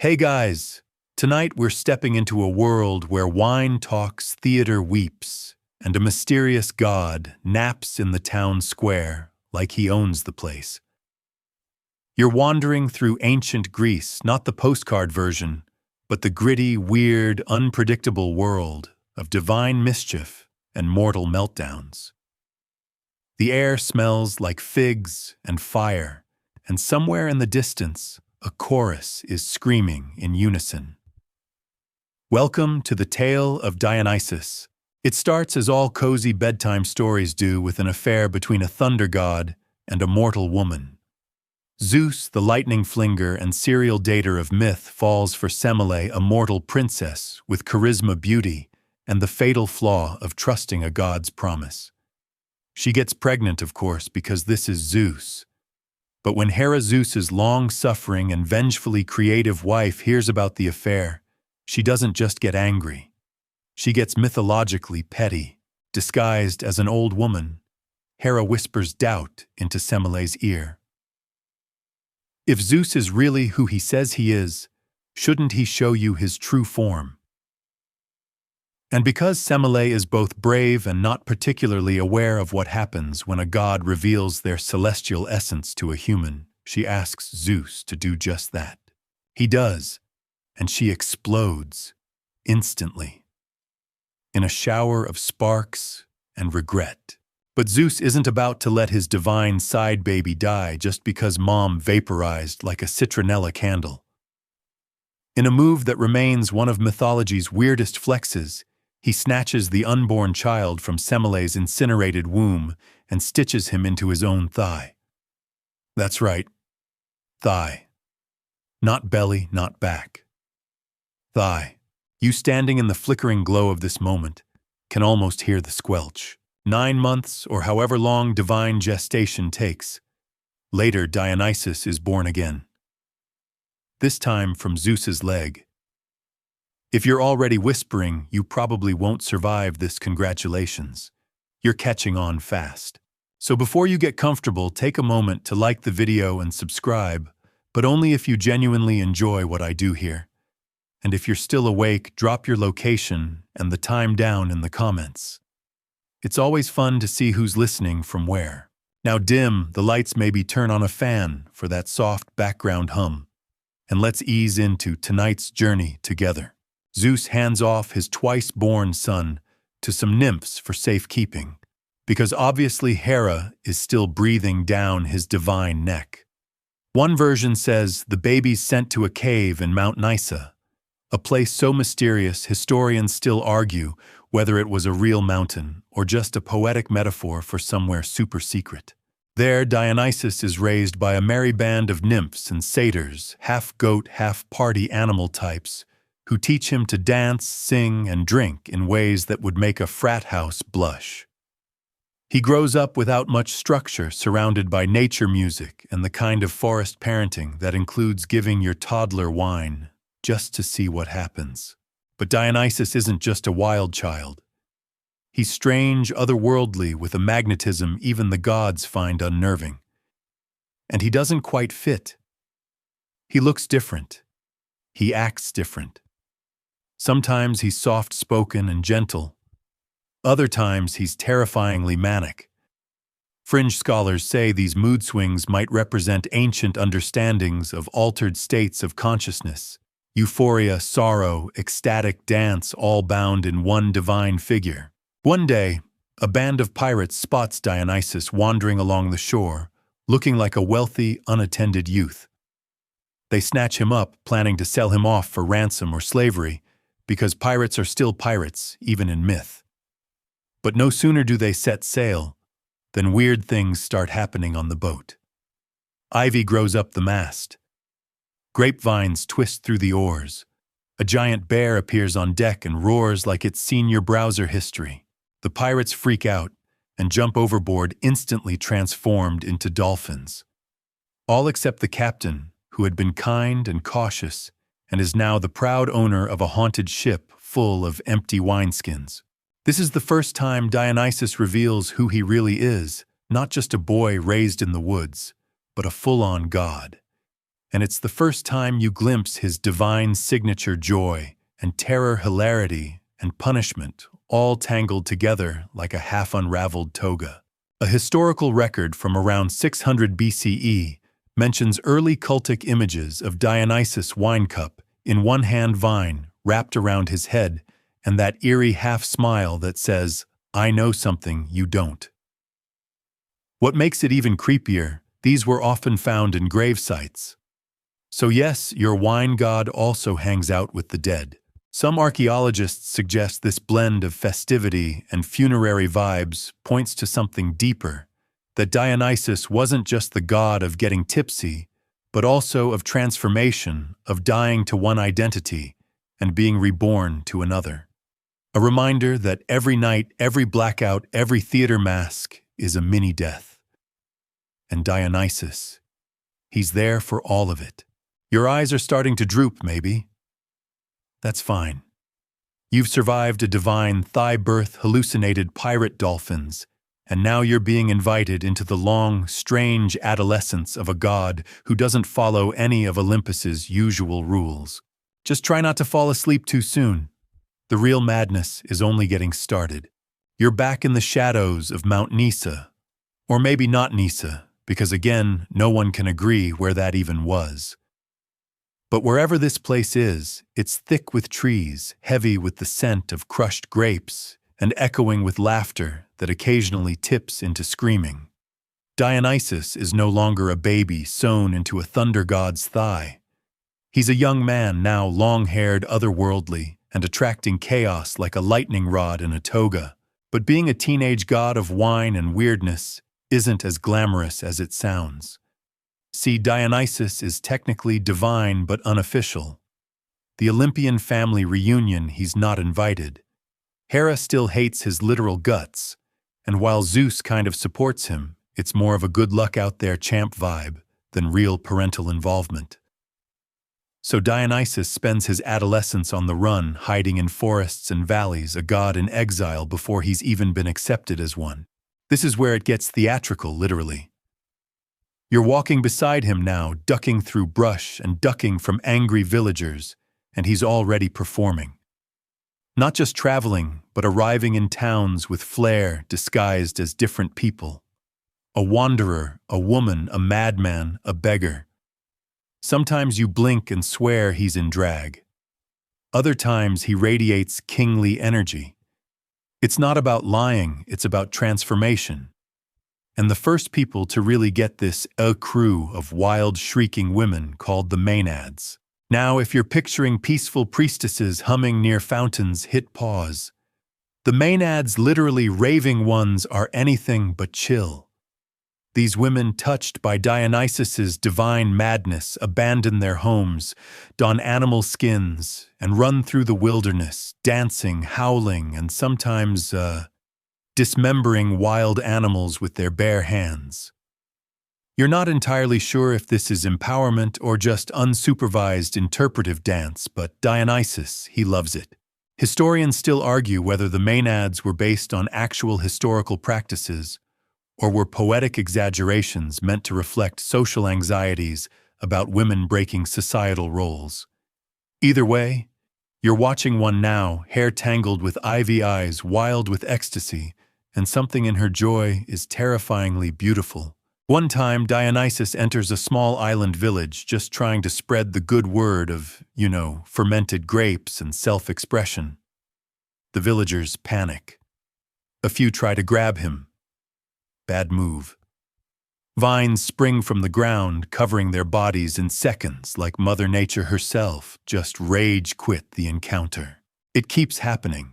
Hey guys, tonight we're stepping into a world where wine talks, theater weeps, and a mysterious god naps in the town square like he owns the place. You're wandering through ancient Greece, not the postcard version, but the gritty, weird, unpredictable world of divine mischief and mortal meltdowns. The air smells like figs and fire, and somewhere in the distance, a chorus is screaming in unison. Welcome to the tale of Dionysus. It starts as all cozy bedtime stories do, with an affair between a thunder god and a mortal woman. Zeus, the lightning flinger and serial dater of myth, falls for Semele, a mortal princess with charisma, beauty, and the fatal flaw of trusting a god's promise. She gets pregnant, of course, because this is Zeus. But when Hera, Zeus's long-suffering and vengefully creative wife, hears about the affair, she doesn't just get angry. She gets mythologically petty. Disguised as an old woman, Hera whispers doubt into Semele's ear. If Zeus is really who he says he is, shouldn't he show you his true form? And because Semele is both brave and not particularly aware of what happens when a god reveals their celestial essence to a human, she asks Zeus to do just that. He does, and she explodes, instantly, in a shower of sparks and regret. But Zeus isn't about to let his divine side baby die just because mom vaporized like a citronella candle. In a move that remains one of mythology's weirdest flexes, he snatches the unborn child from Semele's incinerated womb and stitches him into his own thigh. That's right, thigh. Not belly, not back. Thigh. You, standing in the flickering glow of this moment, can almost hear the squelch. 9 months, or however long divine gestation takes. Later, Dionysus is born again. This time from Zeus's leg. If you're already whispering, you probably won't survive this. Congratulations. You're catching on fast. So before you get comfortable, take a moment to like the video and subscribe, but only if you genuinely enjoy what I do here. And if you're still awake, drop your location and the time down in the comments. It's always fun to see who's listening from where. Now dim the lights, maybe turn on a fan for that soft background hum. And let's ease into tonight's journey together. Zeus hands off his twice-born son to some nymphs for safekeeping, because obviously Hera is still breathing down his divine neck. One version says the baby's sent to a cave in Mount Nysa, a place so mysterious historians still argue whether it was a real mountain or just a poetic metaphor for somewhere super secret. There, Dionysus is raised by a merry band of nymphs and satyrs, half-goat, half-party animal types, who teach him to dance, sing, and drink in ways that would make a frat house blush. He grows up without much structure, surrounded by nature music and the kind of forest parenting that includes giving your toddler wine just to see what happens. But Dionysus isn't just a wild child. He's strange, otherworldly, with a magnetism even the gods find unnerving. And he doesn't quite fit. He looks different. He acts different. Sometimes he's soft-spoken and gentle. Other times he's terrifyingly manic. Fringe scholars say these mood swings might represent ancient understandings of altered states of consciousness. Euphoria, sorrow, ecstatic dance, all bound in one divine figure. One day, a band of pirates spots Dionysus wandering along the shore, looking like a wealthy, unattended youth. They snatch him up, planning to sell him off for ransom or slavery, because pirates are still pirates, even in myth. But no sooner do they set sail than weird things start happening on the boat. Ivy grows up the mast. Grapevines twist through the oars. A giant bear appears on deck and roars like it's seen your browser history. The pirates freak out and jump overboard, instantly transformed into dolphins. All except the captain, who had been kind and cautious and is now the proud owner of a haunted ship full of empty wineskins. This is the first time Dionysus reveals who he really is, not just a boy raised in the woods, but a full-on god. and it's the first time you glimpse his divine signature joy and terror, hilarity and punishment, all tangled together like a half-unraveled toga. A historical record from around 600 BCE mentions early cultic images of Dionysus' wine cup in one-hand vine wrapped around his head and that eerie half-smile that says, "I know something you don't." What makes it even creepier, these were often found in grave sites. So yes, your wine god also hangs out with the dead. Some archaeologists suggest this blend of festivity and funerary vibes points to something deeper, that Dionysus wasn't just the god of getting tipsy, but also of transformation, of dying to one identity and being reborn to another. A reminder that every night, every blackout, every theater mask is a mini-death. And Dionysus, he's there for all of it. Your eyes are starting to droop, maybe. That's fine. You've survived a divine thigh-birth hallucinated pirate dolphins, and now you're being invited into the long, strange adolescence of a god who doesn't follow any of Olympus's usual rules. Just try not to fall asleep too soon. The real madness is only getting started. You're back in the shadows of Mount Nisa, or maybe not Nisa, because again, no one can agree where that even was. But wherever this place is, it's thick with trees, heavy with the scent of crushed grapes, and echoing with laughter that occasionally tips into screaming. Dionysus is no longer a baby sewn into a thunder god's thigh. He's a young man now, long-haired, otherworldly, and attracting chaos like a lightning rod in a toga. But being a teenage god of wine and weirdness isn't as glamorous as it sounds. See, Dionysus is technically divine but unofficial. The Olympian family reunion, he's not invited. Hera still hates his literal guts, and while Zeus kind of supports him, it's more of a good luck out there champ vibe than real parental involvement. So Dionysus spends his adolescence on the run, hiding in forests and valleys, a god in exile before he's even been accepted as one. This is where it gets theatrical, literally. You're walking beside him now, ducking through brush and ducking from angry villagers, and he's already performing. Not just traveling, but arriving in towns with flair disguised as different people. A wanderer, a woman, a madman, a beggar. Sometimes you blink and swear he's in drag. Other times he radiates kingly energy. It's not about lying, it's about transformation. And the first people to really get this, a crew of wild, shrieking women called the Maenads. Now, if you're picturing peaceful priestesses humming near fountains, hit pause. The Maenads, literally raving ones, are anything but chill. These women, touched by Dionysus's divine madness, abandon their homes, don animal skins, and run through the wilderness, dancing, howling, and sometimes, dismembering wild animals with their bare hands. You're not entirely sure if this is empowerment or just unsupervised interpretive dance, but Dionysus, he loves it. Historians still argue whether the Maenads were based on actual historical practices or were poetic exaggerations meant to reflect social anxieties about women breaking societal roles. Either way, you're watching one now, hair tangled with ivy eyes, wild with ecstasy, and something in her joy is terrifyingly beautiful. One time, Dionysus enters a small island village just trying to spread the good word of, fermented grapes and self-expression. The villagers panic. A few try to grab him. Bad move. Vines spring from the ground, covering their bodies in seconds, like Mother Nature herself, just rage quit the encounter. It keeps happening.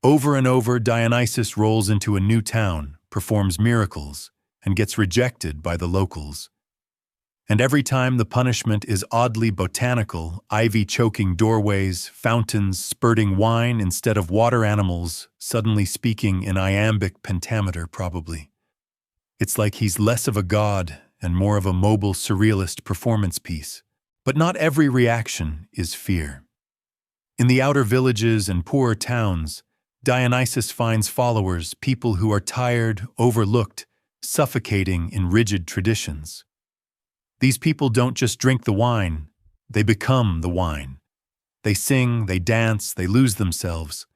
Over and over, Dionysus rolls into a new town, performs miracles, and gets rejected by the locals. And every time the punishment is oddly botanical, ivy choking doorways, fountains spurting wine instead of water, animals suddenly speaking in iambic pentameter probably. It's like he's less of a god and more of a mobile surrealist performance piece. But not every reaction is fear. In the outer villages and poorer towns, Dionysus finds followers, people who are tired, overlooked, suffocating in rigid traditions. These people don't just drink the wine, they become the wine. They sing, they dance, they lose themselves.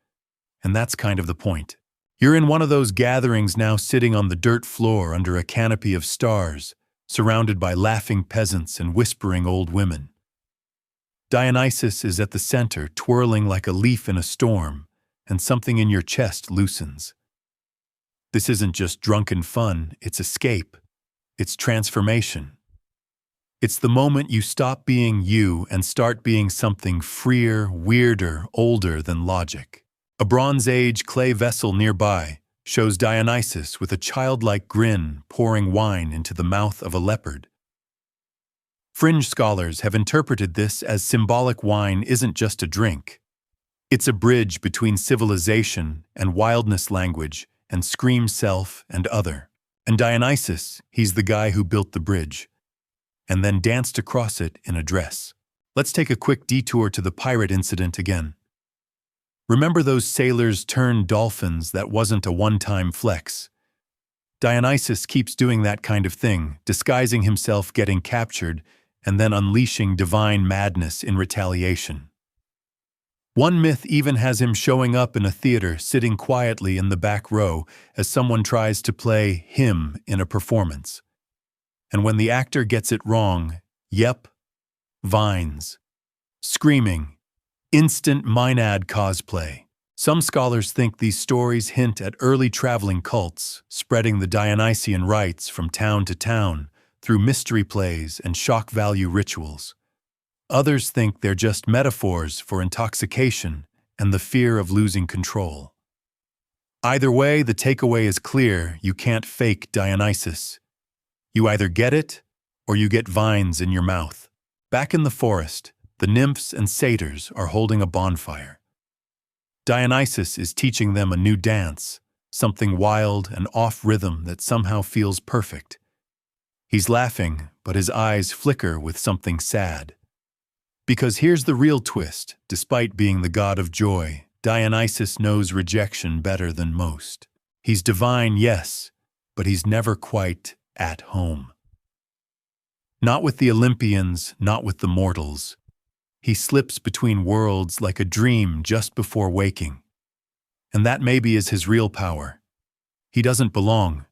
And that's kind of the point. You're in one of those gatherings now, sitting on the dirt floor under a canopy of stars, surrounded by laughing peasants and whispering old women. Dionysus is at the center, twirling like a leaf in a storm, and something in your chest loosens. This isn't just drunken fun, it's escape. It's transformation. It's the moment you stop being you and start being something freer, weirder, older than logic. A Bronze Age clay vessel nearby shows Dionysus with a childlike grin pouring wine into the mouth of a leopard. Fringe scholars have interpreted this as symbolic. Wine isn't just a drink. It's a bridge between civilization and wildness, language and scream, self and other. And Dionysus, he's the guy who built the bridge and then danced across it in a dress. Let's take a quick detour to the pirate incident again. Remember those sailors turned dolphins? That wasn't a one-time flex. Dionysus keeps doing that kind of thing, disguising himself, getting captured, and then unleashing divine madness in retaliation. One myth even has him showing up in a theater, sitting quietly in the back row as someone tries to play him in a performance. And when the actor gets it wrong, yep, vines. Screaming. Instant Maenad cosplay. Some scholars think these stories hint at early traveling cults, spreading the Dionysian rites from town to town through mystery plays and shock value rituals. Others think they're just metaphors for intoxication and the fear of losing control. Either way, the takeaway is clear: you can't fake Dionysus. You either get it, or you get vines in your mouth. Back in the forest, the nymphs and satyrs are holding a bonfire. Dionysus is teaching them a new dance, something wild and off-rhythm that somehow feels perfect. He's laughing, but his eyes flicker with something sad. Because here's the real twist: despite being the god of joy, Dionysus knows rejection better than most. He's divine, yes, but he's never quite at home. Not with the Olympians, not with the mortals. He slips between worlds like a dream just before waking. And that maybe is his real power. He doesn't belong.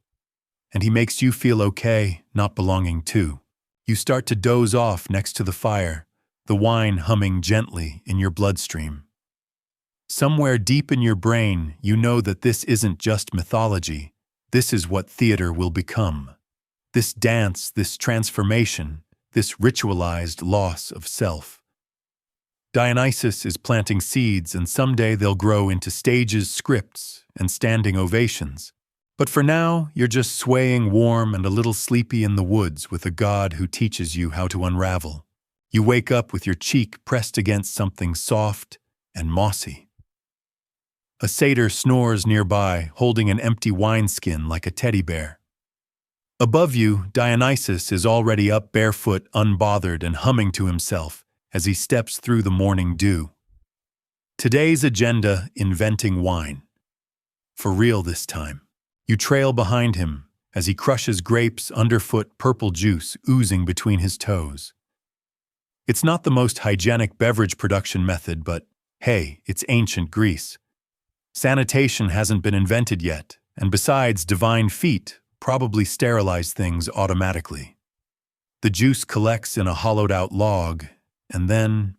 And he makes you feel okay not belonging too. You start to doze off next to the fire, the wine humming gently in your bloodstream. Somewhere deep in your brain, you know that this isn't just mythology. This is what theater will become. This dance, this transformation, this ritualized loss of self. Dionysus is planting seeds, and someday they'll grow into stages, scripts, and standing ovations. But for now, you're just swaying warm and a little sleepy in the woods with a god who teaches you how to unravel. You wake up with your cheek pressed against something soft and mossy. A satyr snores nearby, holding an empty wineskin like a teddy bear. Above you, Dionysus is already up, barefoot, unbothered, and humming to himself as he steps through the morning dew. Today's agenda: inventing wine. For real this time. You trail behind him as he crushes grapes underfoot, purple juice oozing between his toes. It's not the most hygienic beverage production method, but hey, it's ancient Greece. Sanitation hasn't been invented yet, and besides, divine feet probably sterilize things automatically. The juice collects in a hollowed-out log, and then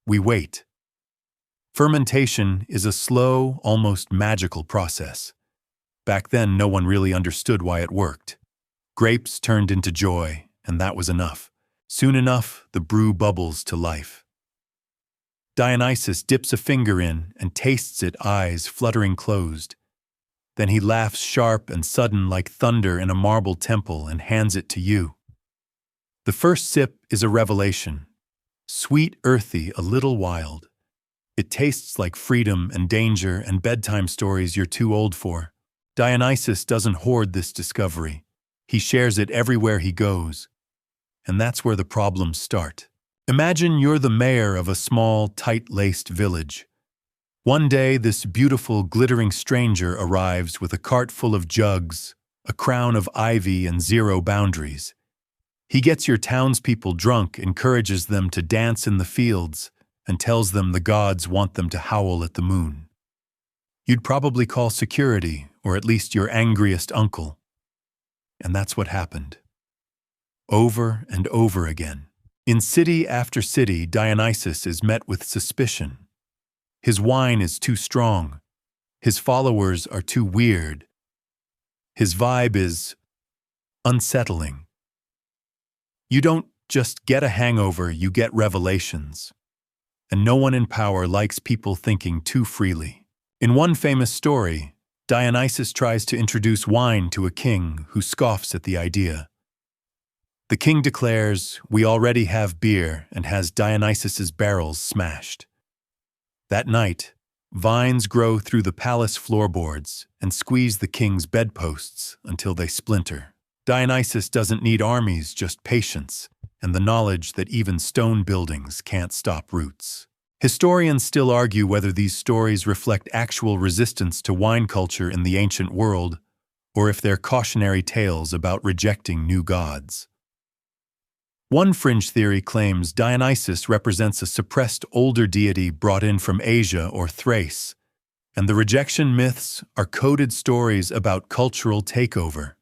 we wait. Fermentation is a slow, almost magical process. Back then, no one really understood why it worked. Grapes turned into joy, and that was enough. Soon enough, the brew bubbles to life. Dionysus dips a finger in and tastes it, eyes fluttering closed. Then he laughs sharp and sudden like thunder in a marble temple and hands it to you. The first sip is a revelation. Sweet, earthy, a little wild. It tastes like freedom and danger and bedtime stories you're too old for. Dionysus doesn't hoard this discovery. He shares it everywhere he goes. And that's where the problems start. Imagine you're the mayor of a small, tight-laced village. One day, this beautiful, glittering stranger arrives with a cart full of jugs, a crown of ivy, and zero boundaries. He gets your townspeople drunk, encourages them to dance in the fields, and tells them the gods want them to howl at the moon. You'd probably call security, or at least your angriest uncle. And that's what happened. Over and over again. In city after city, Dionysus is met with suspicion. His wine is too strong. His followers are too weird. His vibe is unsettling. You don't just get a hangover, you get revelations. And no one in power likes people thinking too freely. In one famous story, Dionysus tries to introduce wine to a king who scoffs at the idea. The king declares, "We already have beer," and has Dionysus's barrels smashed. That night, vines grow through the palace floorboards and squeeze the king's bedposts until they splinter. Dionysus doesn't need armies, just patience, and the knowledge that even stone buildings can't stop roots. Historians still argue whether these stories reflect actual resistance to wine culture in the ancient world, or if they're cautionary tales about rejecting new gods. One fringe theory claims Dionysus represents a suppressed older deity brought in from Asia or Thrace, and the rejection myths are coded stories about cultural takeover.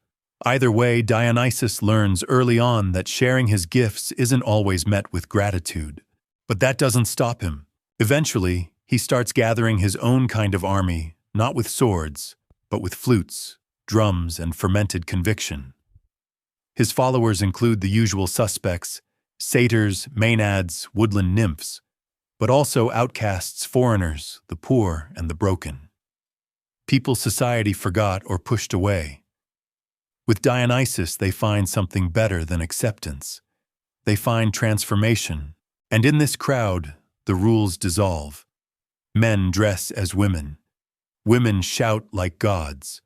Either way, Dionysus learns early on that sharing his gifts isn't always met with gratitude. But that doesn't stop him. Eventually, he starts gathering his own kind of army, not with swords, but with flutes, drums, and fermented conviction. His followers include the usual suspects, satyrs, maenads, woodland nymphs, but also outcasts, foreigners, the poor, and the broken. People society forgot or pushed away. With Dionysus, they find something better than acceptance. They find transformation. And in this crowd, the rules dissolve. Men dress as women. Women shout like gods.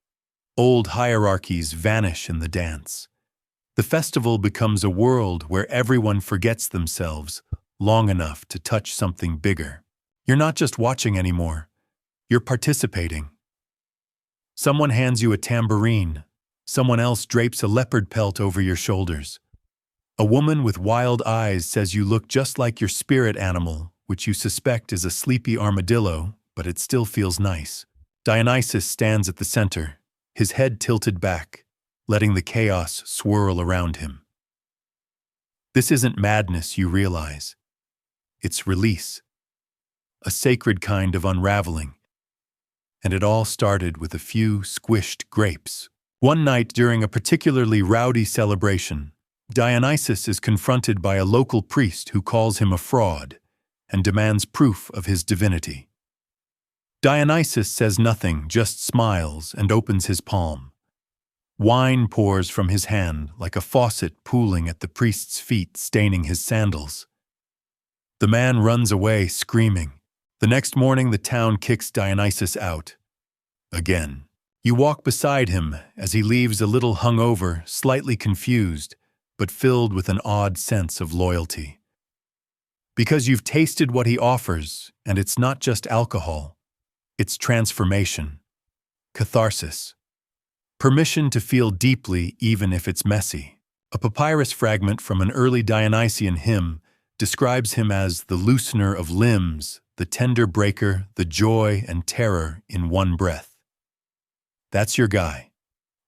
Old hierarchies vanish in the dance. The festival becomes a world where everyone forgets themselves long enough to touch something bigger. You're not just watching anymore. You're participating. Someone hands you a tambourine. Someone else drapes a leopard pelt over your shoulders. A woman with wild eyes says you look just like your spirit animal, which you suspect is a sleepy armadillo, but it still feels nice. Dionysus stands at the center, his head tilted back, letting the chaos swirl around him. This isn't madness, you realize. It's release. A sacred kind of unraveling. And it all started with a few squished grapes. One night during a particularly rowdy celebration, Dionysus is confronted by a local priest who calls him a fraud and demands proof of his divinity. Dionysus says nothing, just smiles and opens his palm. Wine pours from his hand like a faucet pooling at the priest's feet, staining his sandals. The man runs away, screaming. The next morning, the town kicks Dionysus out. Again. You walk beside him as he leaves a little hungover, slightly confused, but filled with an odd sense of loyalty. Because you've tasted what he offers, and it's not just alcohol. It's transformation. Catharsis. Permission to feel deeply even if it's messy. A papyrus fragment from an early Dionysian hymn describes him as the loosener of limbs, the tender breaker, the joy and terror in one breath. That's your guy.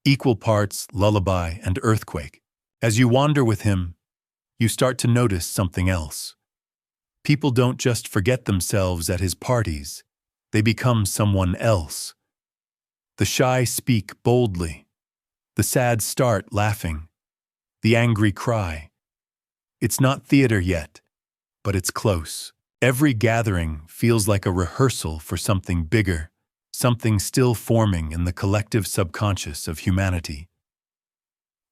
Equal parts lullaby and earthquake. As you wander with him, you start to notice something else. People don't just forget themselves at his parties. They become someone else. The shy speak boldly. The sad start laughing. The angry cry. It's not theater yet, but it's close. Every gathering feels like a rehearsal for something bigger, something still forming in the collective subconscious of humanity.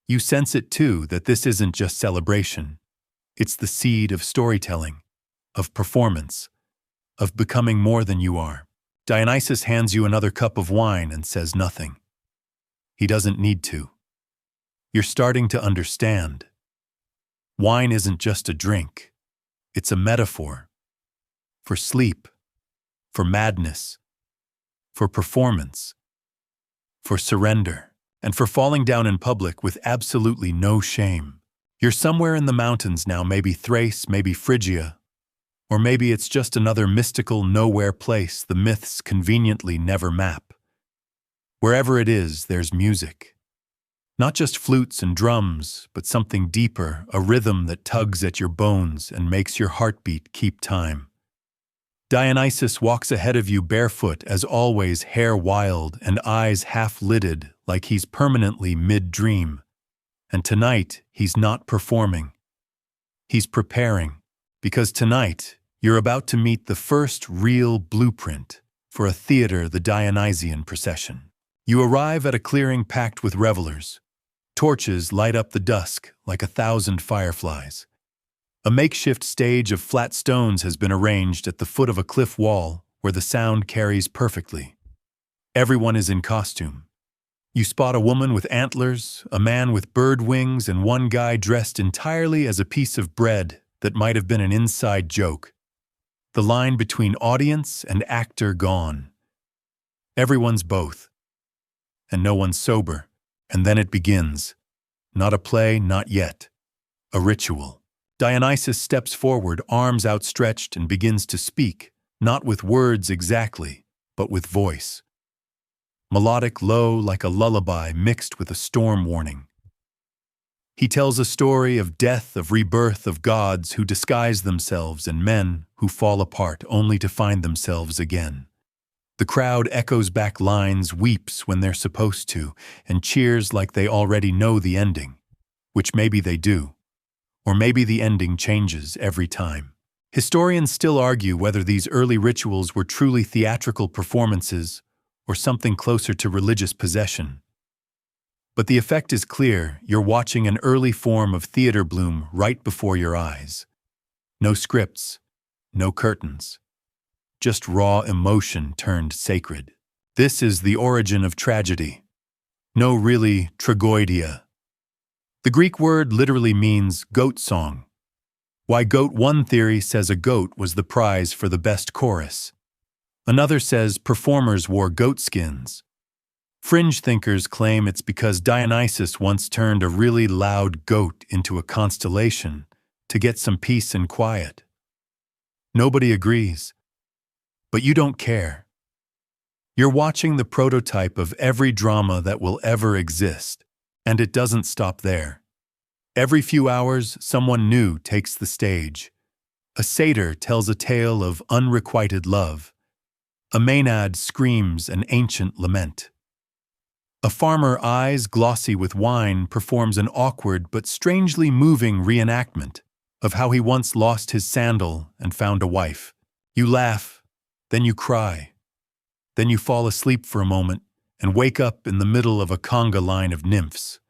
You sense it too, that this isn't just celebration. It's the seed of storytelling, of performance, of becoming more than you are. Dionysus hands you another cup of wine and says nothing. He doesn't need to. You're starting to understand. Wine isn't just a drink. It's a metaphor. For sleep, for madness, for performance, for surrender, and for falling down in public with absolutely no shame. You're somewhere in the mountains now, maybe Thrace, maybe Phrygia, or maybe it's just another mystical nowhere place the myths conveniently never map. Wherever it is, there's music. Not just flutes and drums, but something deeper, a rhythm that tugs at your bones and makes your heartbeat keep time. Dionysus walks ahead of you barefoot, as always, hair wild and eyes half-lidded like he's permanently mid-dream. And tonight, he's not performing. He's preparing, because tonight, you're about to meet the first real blueprint for a theater, the Dionysian procession. You arrive at a clearing packed with revelers. Torches light up the dusk like 1,000 fireflies. A makeshift stage of flat stones has been arranged at the foot of a cliff wall where the sound carries perfectly. Everyone is in costume. You spot a woman with antlers, a man with bird wings, and one guy dressed entirely as a piece of bread that might have been an inside joke. The line between audience and actor gone. Everyone's both. And no one's sober. And then it begins. Not a play, not yet. A ritual. Dionysus steps forward, arms outstretched, and begins to speak, not with words exactly, but with voice. Melodic, low, like a lullaby mixed with a storm warning. He tells a story of death, of rebirth, of gods who disguise themselves and men who fall apart only to find themselves again. The crowd echoes back lines, weeps when they're supposed to, and cheers like they already know the ending, which maybe they do, or maybe the ending changes every time. Historians still argue whether these early rituals were truly theatrical performances or something closer to religious possession. But the effect is clear. You're watching an early form of theater bloom right before your eyes. No scripts, no curtains. Just raw emotion turned sacred. This is the origin of tragedy. No, really, tragoidia. The Greek word literally means goat song. Why goat? One theory says a goat was the prize for the best chorus. Another says performers wore goat skins. Fringe thinkers claim it's because Dionysus once turned a really loud goat into a constellation to get some peace and quiet. Nobody agrees. But you don't care. You're watching the prototype of every drama that will ever exist, and it doesn't stop there. Every few hours, someone new takes the stage. A satyr tells a tale of unrequited love. A maenad screams an ancient lament. A farmer, eyes glossy with wine, performs an awkward but strangely moving reenactment of how he once lost his sandal and found a wife. You laugh. Then you cry. Then you fall asleep for a moment and wake up in the middle of a conga line of nymphs.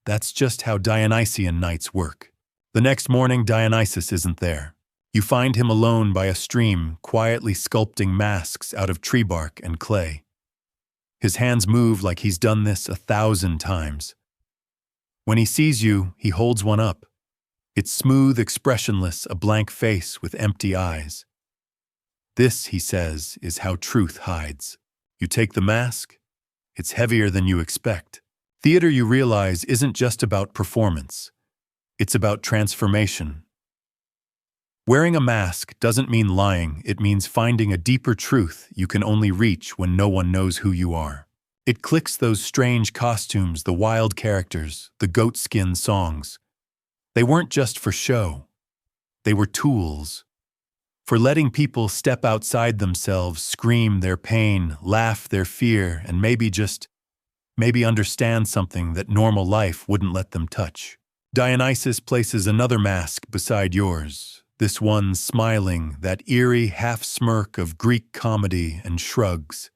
That's just how Dionysian nights work. The next morning, Dionysus isn't there. You find him alone by a stream, quietly sculpting masks out of tree bark and clay. His hands move like he's done this 1,000 times. When he sees you, he holds one up. It's smooth, expressionless, a blank face with empty eyes. This, he says, is how truth hides. You take the mask, it's heavier than you expect. Theater, you realize, isn't just about performance. It's about transformation. Wearing a mask doesn't mean lying, it means finding a deeper truth you can only reach when no one knows who you are. It clicks those strange costumes, the wild characters, the goatskin songs. They weren't just for show. They were tools. For letting people step outside themselves, scream their pain, laugh their fear, and maybe understand something that normal life wouldn't let them touch. Dionysus places another mask beside yours, this one smiling, that eerie half-smirk of Greek comedy, and shrugs.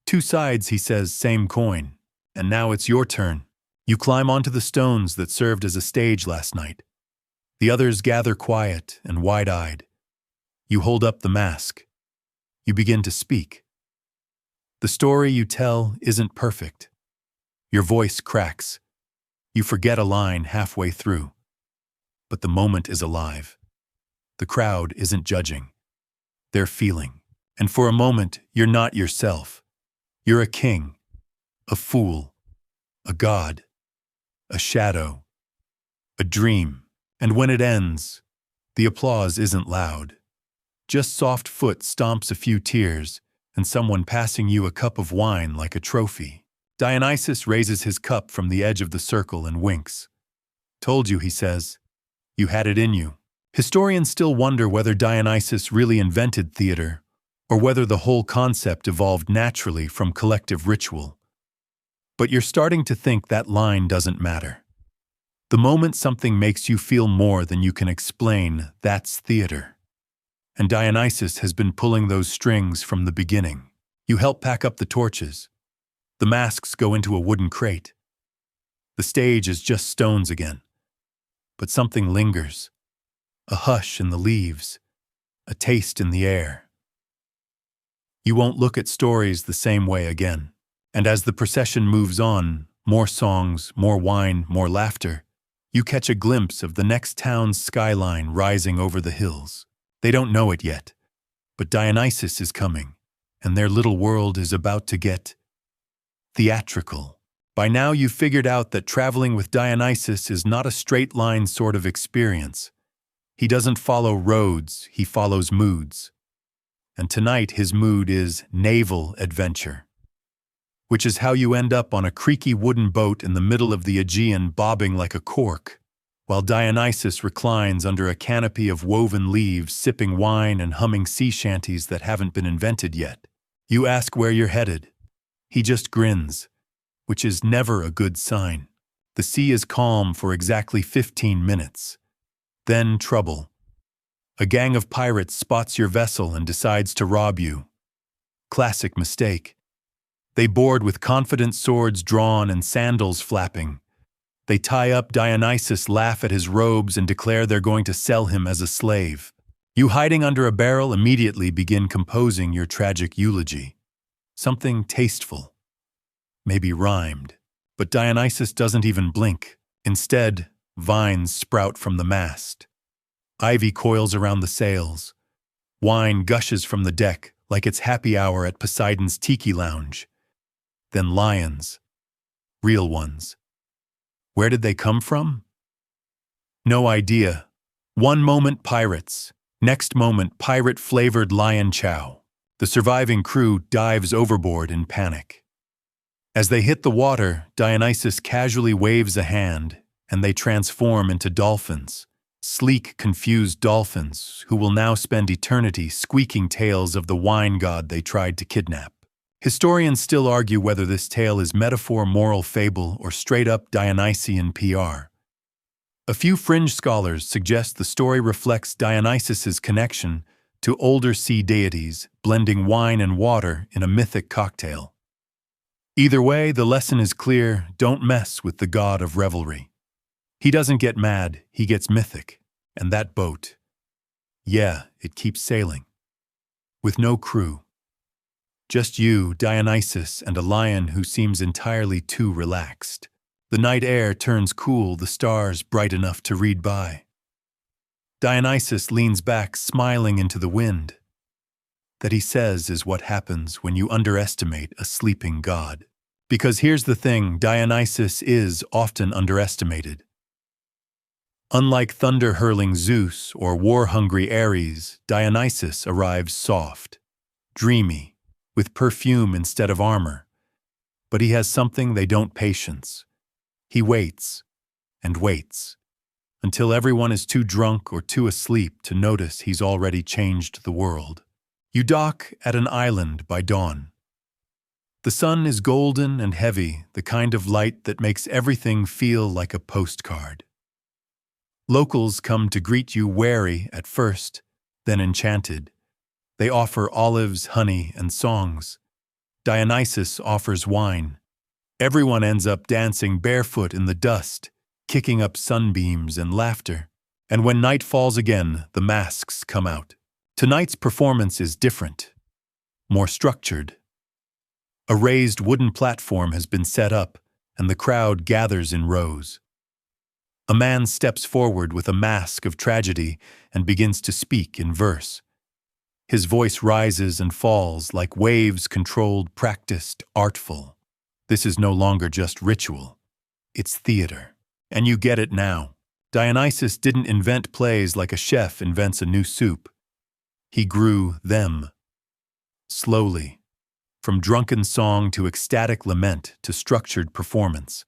Two sides, he says, same coin. And now it's your turn. You climb onto the stones that served as a stage last night. The others gather quiet and wide-eyed. You hold up the mask. You begin to speak. The story you tell isn't perfect. Your voice cracks. You forget a line halfway through. But the moment is alive. The crowd isn't judging. They're feeling. And for a moment, you're not yourself. You're a king, a fool, a god, a shadow, a dream. And when it ends, the applause isn't loud. Just soft foot stomps a few tears, and someone passing you a cup of wine like a trophy. Dionysus raises his cup from the edge of the circle and winks. Told you, he says. You had it in you. Historians still wonder whether Dionysus really invented theater, or whether the whole concept evolved naturally from collective ritual. But you're starting to think that line doesn't matter. The moment something makes you feel more than you can explain, that's theater. And Dionysus has been pulling those strings from the beginning. You help pack up the torches. The masks go into a wooden crate. The stage is just stones again. But something lingers. A hush in the leaves. A taste in the air. You won't look at stories the same way again. And as the procession moves on, more songs, more wine, more laughter, you catch a glimpse of the next town's skyline rising over the hills. They don't know it yet, but Dionysus is coming, and their little world is about to get theatrical. By now you've figured out that traveling with Dionysus is not a straight-line sort of experience. He doesn't follow roads, he follows moods. And tonight his mood is naval adventure, which is how you end up on a creaky wooden boat in the middle of the Aegean bobbing like a cork, while Dionysus reclines under a canopy of woven leaves sipping wine and humming sea shanties that haven't been invented yet. You ask where you're headed. He just grins, which is never a good sign. The sea is calm for exactly 15 minutes. Then trouble. A gang of pirates spots your vessel and decides to rob you. Classic mistake. They board with confident swords drawn and sandals flapping. They tie up Dionysus, laugh at his robes, and declare they're going to sell him as a slave. You, hiding under a barrel, immediately begin composing your tragic eulogy. Something tasteful. Maybe rhymed. But Dionysus doesn't even blink. Instead, vines sprout from the mast. Ivy coils around the sails. Wine gushes from the deck like it's happy hour at Poseidon's tiki lounge. Then lions. Real ones. Where did they come from? No idea. One moment pirates, next moment pirate-flavored lion chow. The surviving crew dives overboard in panic. As they hit the water, Dionysus casually waves a hand, and they transform into dolphins. Sleek, confused dolphins who will now spend eternity squeaking tales of the wine god they tried to kidnap. Historians still argue whether this tale is metaphor, moral fable, or straight-up Dionysian PR. A few fringe scholars suggest the story reflects Dionysus's connection to older sea deities, blending wine and water in a mythic cocktail. Either way, the lesson is clear: don't mess with the god of revelry. He doesn't get mad, he gets mythic. And that boat, yeah, it keeps sailing. With no crew. Just you, Dionysus, and a lion who seems entirely too relaxed. The night air turns cool, the stars bright enough to read by. Dionysus leans back, smiling into the wind. That, he says, is what happens when you underestimate a sleeping god. Because here's the thing, Dionysus is often underestimated. Unlike thunder-hurling Zeus or war-hungry Ares, Dionysus arrives soft, dreamy, with perfume instead of armor. But he has something they don't: patience. He waits and waits until everyone is too drunk or too asleep to notice he's already changed the world. You dock at an island by dawn. The sun is golden and heavy, the kind of light that makes everything feel like a postcard. Locals come to greet you, wary at first, then enchanted. They offer olives, honey, and songs. Dionysus offers wine. Everyone ends up dancing barefoot in the dust, kicking up sunbeams and laughter. And when night falls again, the masks come out. Tonight's performance is different, more structured. A raised wooden platform has been set up, and the crowd gathers in rows. A man steps forward with a mask of tragedy and begins to speak in verse. His voice rises and falls like waves, controlled, practiced, artful. This is no longer just ritual. It's theater. And you get it now. Dionysus didn't invent plays like a chef invents a new soup. He grew them, slowly, from drunken song to ecstatic lament to structured performance.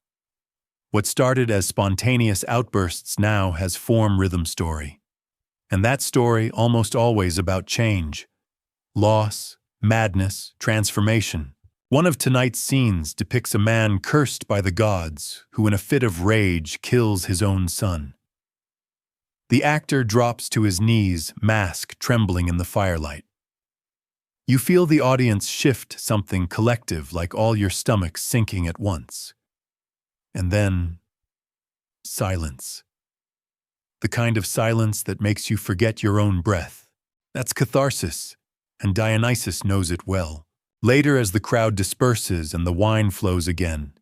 What started as spontaneous outbursts now has form rhythm story. And that story almost always about change, loss, madness, transformation. One of tonight's scenes depicts a man cursed by the gods who in a fit of rage kills his own son. The actor drops to his knees, mask trembling in the firelight. You feel the audience shift something collective, like all your stomachs sinking at once. And then, silence. The kind of silence that makes you forget your own breath. That's catharsis, and Dionysus knows it well. Later, as the crowd disperses and the wine flows again,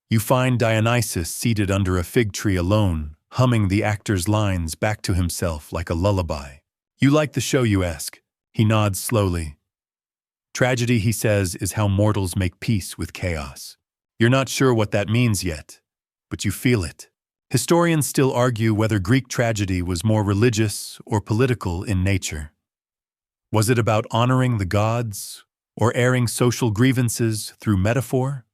you find Dionysus seated under a fig tree alone, humming the actor's lines back to himself like a lullaby. "You like the show, you ask?" He nods slowly. "Tragedy," he says, "is how mortals make peace with chaos." You're not sure what that means yet, but you feel it. Historians still argue whether Greek tragedy was more religious or political in nature. Was it about honoring the gods or airing social grievances through metaphor?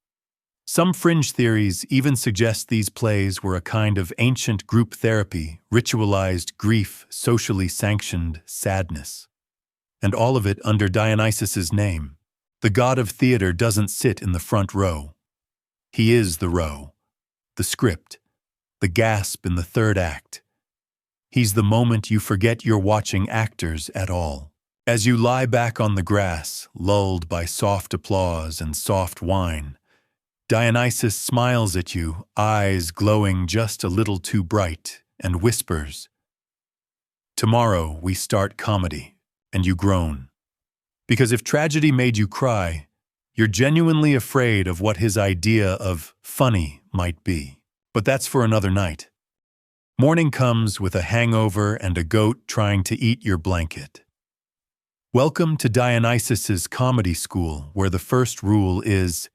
Some fringe theories even suggest these plays were a kind of ancient group therapy, ritualized grief, socially sanctioned sadness. And all of it under Dionysus's name. The god of theater doesn't sit in the front row. He is the row, the script, the gasp in the third act. He's the moment you forget you're watching actors at all. As you lie back on the grass, lulled by soft applause and soft wine, Dionysus smiles at you, eyes glowing just a little too bright, and whispers, "Tomorrow we start comedy," and you groan. Because if tragedy made you cry, you're genuinely afraid of what his idea of funny might be. But that's for another night. Morning comes with a hangover and a goat trying to eat your blanket. Welcome to Dionysus's comedy school, where the first rule is,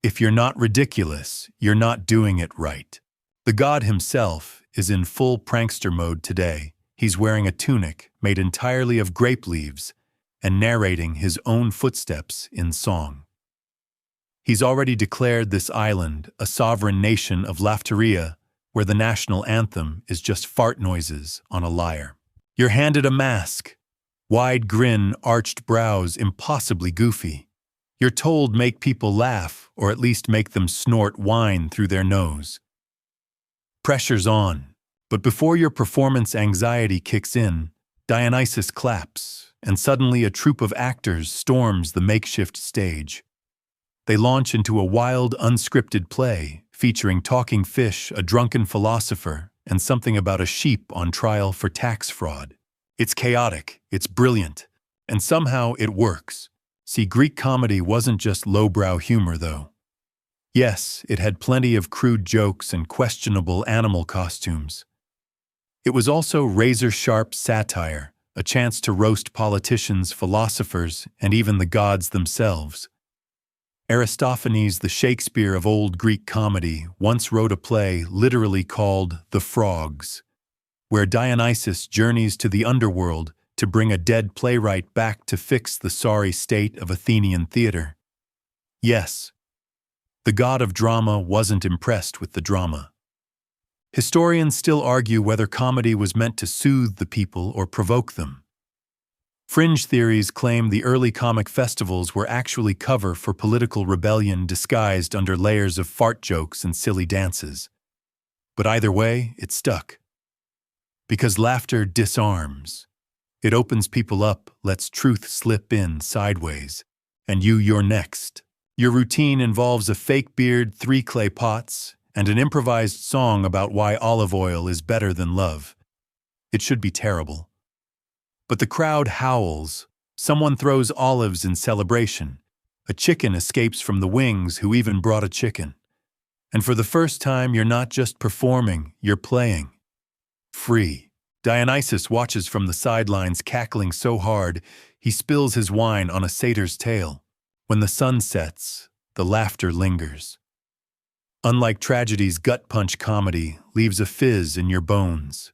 if you're not ridiculous, you're not doing it right. The god himself is in full prankster mode today. He's wearing a tunic made entirely of grape leaves and narrating his own footsteps in song. He's already declared this island a sovereign nation of Lafteria, where the national anthem is just fart noises on a lyre. You're handed a mask, wide grin, arched brows, impossibly goofy. You're told make people laugh, or at least make them snort wine through their nose. Pressure's on, but before your performance anxiety kicks in, Dionysus claps, and suddenly a troupe of actors storms the makeshift stage. They launch into a wild, unscripted play, featuring talking fish, a drunken philosopher, and something about a sheep on trial for tax fraud. It's chaotic, it's brilliant, and somehow it works. See, Greek comedy wasn't just lowbrow humor, though. Yes, it had plenty of crude jokes and questionable animal costumes. It was also razor-sharp satire, a chance to roast politicians, philosophers, and even the gods themselves. Aristophanes, the Shakespeare of old Greek comedy, once wrote a play literally called The Frogs, where Dionysus journeys to the underworld to bring a dead playwright back to fix the sorry state of Athenian theater. Yes, the god of drama wasn't impressed with the drama. Historians still argue whether comedy was meant to soothe the people or provoke them. Fringe theories claim the early comic festivals were actually cover for political rebellion disguised under layers of fart jokes and silly dances. But either way, it stuck. Because laughter disarms. It opens people up, lets truth slip in sideways, and you're next. Your routine involves a fake beard, 3 clay pots, and an improvised song about why olive oil is better than love. It should be terrible. But the crowd howls. Someone throws olives in celebration. A chicken escapes from the wings who even brought a chicken. And for the first time, you're not just performing, you're playing. Free. Dionysus watches from the sidelines, cackling so hard, he spills his wine on a satyr's tail. When the sun sets, the laughter lingers. Unlike tragedy's gut-punch comedy leaves a fizz in your bones.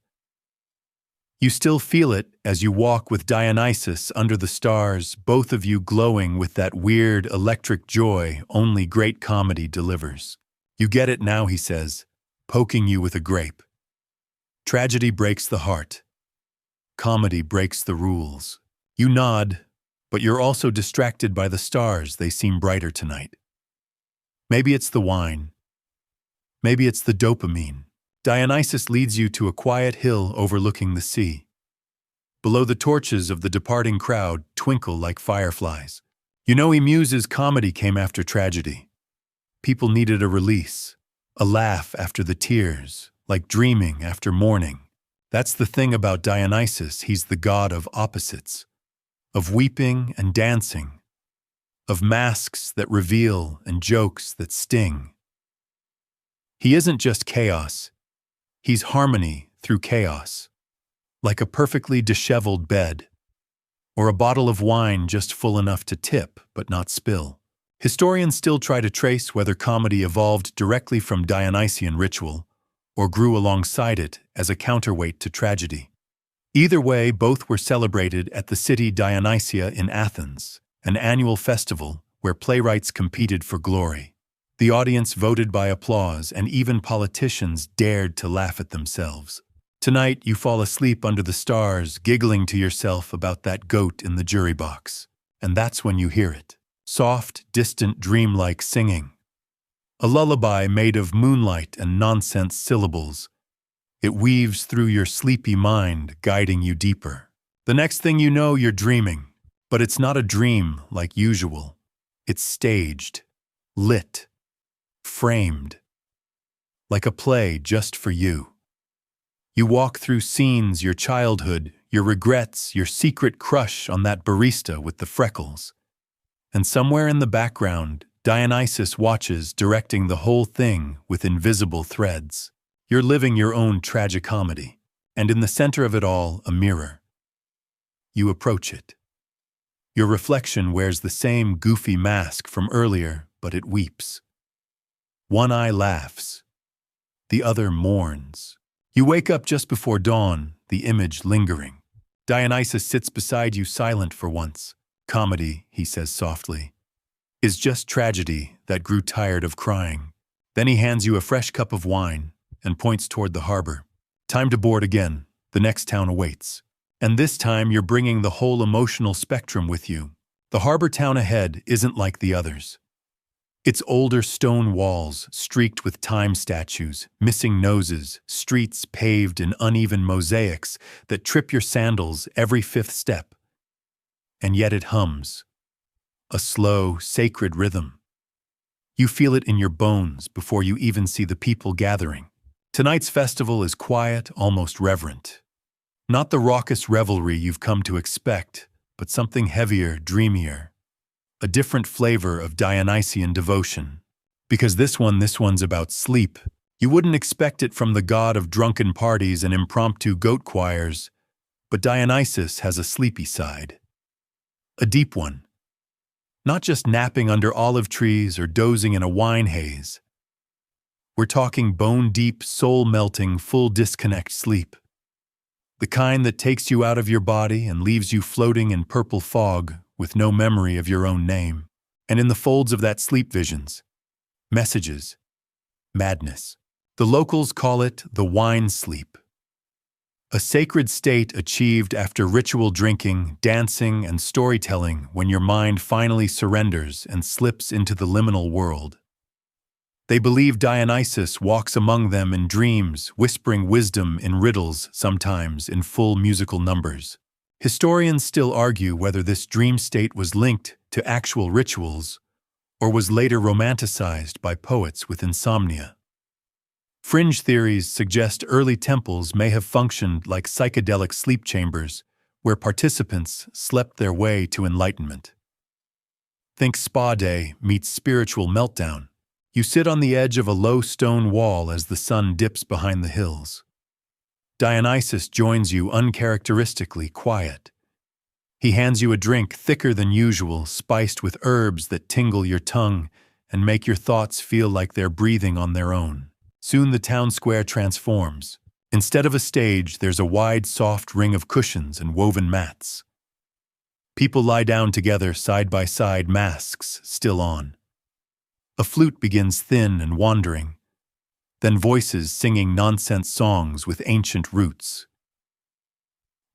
You still feel it as you walk with Dionysus under the stars, both of you glowing with that weird electric joy only great comedy delivers. You get it now, he says, poking you with a grape. Tragedy breaks the heart. Comedy breaks the rules. You nod, but you're also distracted by the stars. They seem brighter tonight. Maybe it's the wine. Maybe it's the dopamine. Dionysus leads you to a quiet hill overlooking the sea. Below, the torches of the departing crowd twinkle like fireflies. You know he muses comedy came after tragedy. People needed a release, a laugh after the tears, like dreaming after mourning. That's the thing about Dionysus, he's the god of opposites, of weeping and dancing, of masks that reveal and jokes that sting. He isn't just chaos, he's harmony through chaos, like a perfectly disheveled bed, or a bottle of wine just full enough to tip but not spill. Historians still try to trace whether comedy evolved directly from Dionysian ritual or grew alongside it as a counterweight to tragedy. Either way, both were celebrated at the city Dionysia in Athens, an annual festival where playwrights competed for glory. The audience voted by applause, and even politicians dared to laugh at themselves. Tonight, you fall asleep under the stars, giggling to yourself about that goat in the jury box. And that's when you hear it. Soft, distant, dreamlike singing. A lullaby made of moonlight and nonsense syllables. It weaves through your sleepy mind, guiding you deeper. The next thing you know, you're dreaming. But it's not a dream like usual. It's staged, lit, framed, like a play just for you. You walk through scenes, your childhood, your regrets, your secret crush on that barista with the freckles. And somewhere in the background, Dionysus watches, directing the whole thing with invisible threads. You're living your own tragicomedy, and in the center of it all, a mirror. You approach it. Your reflection wears the same goofy mask from earlier, but it weeps. One eye laughs. The other mourns. You wake up just before dawn, the image lingering. Dionysus sits beside you, silent for once. Comedy, he says softly, is just tragedy that grew tired of crying. Then he hands you a fresh cup of wine and points toward the harbor. Time to board again. The next town awaits. And this time you're bringing the whole emotional spectrum with you. The harbor town ahead isn't like the others. Its older stone walls, streaked with time statues, missing noses, streets paved in uneven mosaics that trip your sandals every fifth step. And yet it hums. A slow, sacred rhythm. You feel it in your bones before you even see the people gathering. Tonight's festival is quiet, almost reverent. Not the raucous revelry you've come to expect, but something heavier, dreamier. A different flavor of Dionysian devotion. Because this one's about sleep. You wouldn't expect it from the god of drunken parties and impromptu goat choirs, but Dionysus has a sleepy side. A deep one. Not just napping under olive trees or dozing in a wine haze. We're talking bone-deep, soul-melting, full disconnect sleep. The kind that takes you out of your body and leaves you floating in purple fog with no memory of your own name. And in the folds of that sleep, visions, messages, madness. The locals call it the wine sleep. A sacred state achieved after ritual drinking, dancing, and storytelling when your mind finally surrenders and slips into the liminal world. They believe Dionysus walks among them in dreams, whispering wisdom in riddles, sometimes in full musical numbers. Historians still argue whether this dream state was linked to actual rituals or was later romanticized by poets with insomnia. Fringe theories suggest early temples may have functioned like psychedelic sleep chambers where participants slept their way to enlightenment. Think spa day meets spiritual meltdown. You sit on the edge of a low stone wall as the sun dips behind the hills. Dionysus joins you, uncharacteristically quiet. He hands you a drink thicker than usual, spiced with herbs that tingle your tongue and make your thoughts feel like they're breathing on their own. Soon the town square transforms. Instead of a stage, there's a wide, soft ring of cushions and woven mats. People lie down together side by side, masks still on. A flute begins thin and wandering, then voices singing nonsense songs with ancient roots.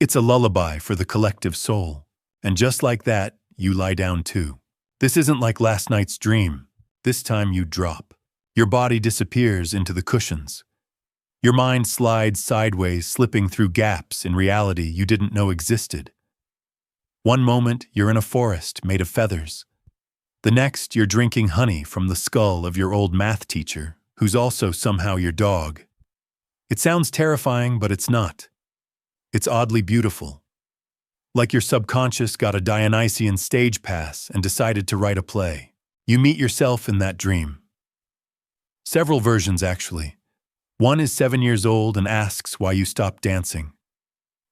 It's a lullaby for the collective soul. And just like that, you lie down too. This isn't like last night's dream. This time you drop. Your body disappears into the cushions. Your mind slides sideways, slipping through gaps in reality you didn't know existed. One moment, you're in a forest made of feathers. The next, you're drinking honey from the skull of your old math teacher, who's also somehow your dog. It sounds terrifying, but it's not. It's oddly beautiful. Like your subconscious got a Dionysian stage pass and decided to write a play. You meet yourself in that dream. Several versions, actually. One is 7 years old and asks why you stopped dancing.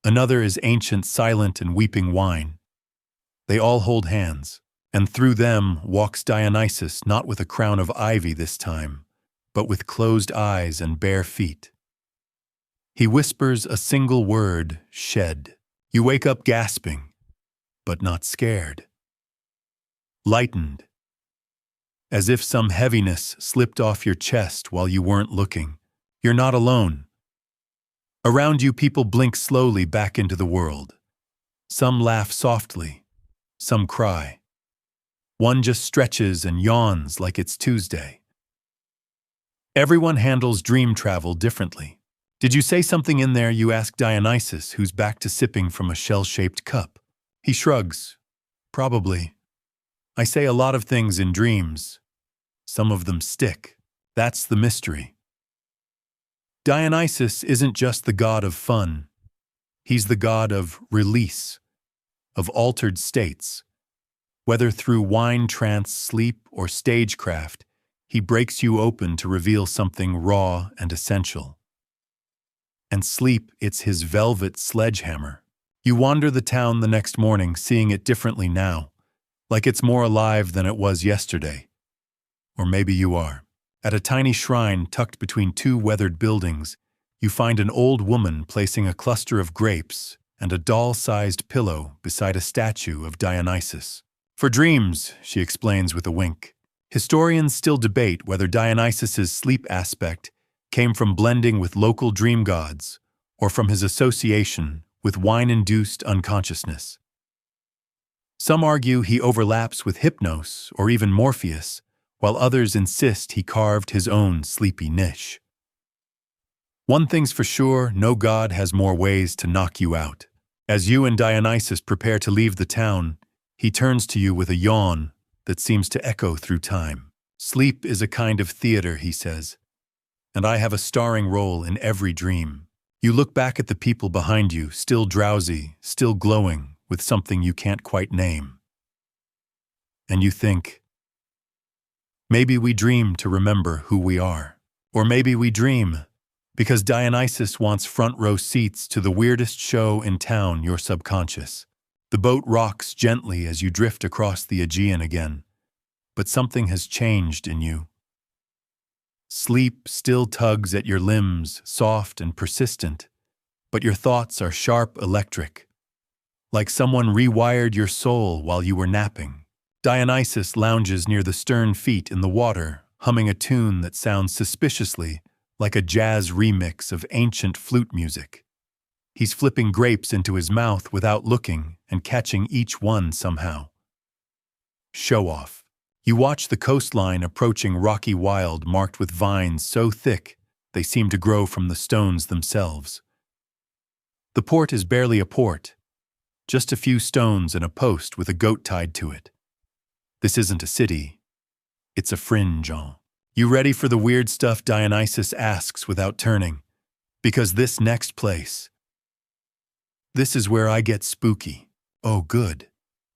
Another is ancient, silent, and weeping wine. They all hold hands, and through them walks Dionysus, not with a crown of ivy this time, but with closed eyes and bare feet. He whispers a single word, shed. You wake up gasping, but not scared. Lightened, as if some heaviness slipped off your chest while you weren't looking. You're not alone. Around you, people blink slowly back into the world. Some laugh softly, some cry. One just stretches and yawns like it's Tuesday. Everyone handles dream travel differently. Did you say something in there? You ask Dionysus, who's back to sipping from a shell-shaped cup. He shrugs. Probably. I say a lot of things in dreams. Some of them stick. That's the mystery. Dionysus isn't just the god of fun. He's the god of release, of altered states. Whether through wine, trance, sleep, or stagecraft, he breaks you open to reveal something raw and essential. And sleep, it's his velvet sledgehammer. You wander the town the next morning, seeing it differently now, like it's more alive than it was yesterday. Or maybe you are. At a tiny shrine tucked between two weathered buildings, you find an old woman placing a cluster of grapes and a doll-sized pillow beside a statue of Dionysus. For dreams, she explains with a wink. Historians still debate whether Dionysus's sleep aspect came from blending with local dream gods or from his association with wine-induced unconsciousness. Some argue he overlaps with Hypnosis or even Morpheus, while others insist he carved his own sleepy niche. One thing's for sure, no god has more ways to knock you out. As you and Dionysus prepare to leave the town, he turns to you with a yawn that seems to echo through time. Sleep is a kind of theater, he says, and I have a starring role in every dream. You look back at the people behind you, still drowsy, still glowing with something you can't quite name. And you think, maybe we dream to remember who we are. Or maybe we dream because Dionysus wants front-row seats to the weirdest show in town, your subconscious. The boat rocks gently as you drift across the Aegean again, but something has changed in you. Sleep still tugs at your limbs, soft and persistent, but your thoughts are sharp, electric, like someone rewired your soul while you were napping. Dionysus lounges near the stern feet in the water, humming a tune that sounds suspiciously like a jazz remix of ancient flute music. He's flipping grapes into his mouth without looking and catching each one somehow. Show off. You watch the coastline approaching rocky wild marked with vines so thick they seem to grow from the stones themselves. The port is barely a port, just a few stones and a post with a goat tied to it. This isn't a city, it's a fringe. You ready for the weird stuff? Dionysus asks without turning. Because this next place, this is where I get spooky. Oh, good.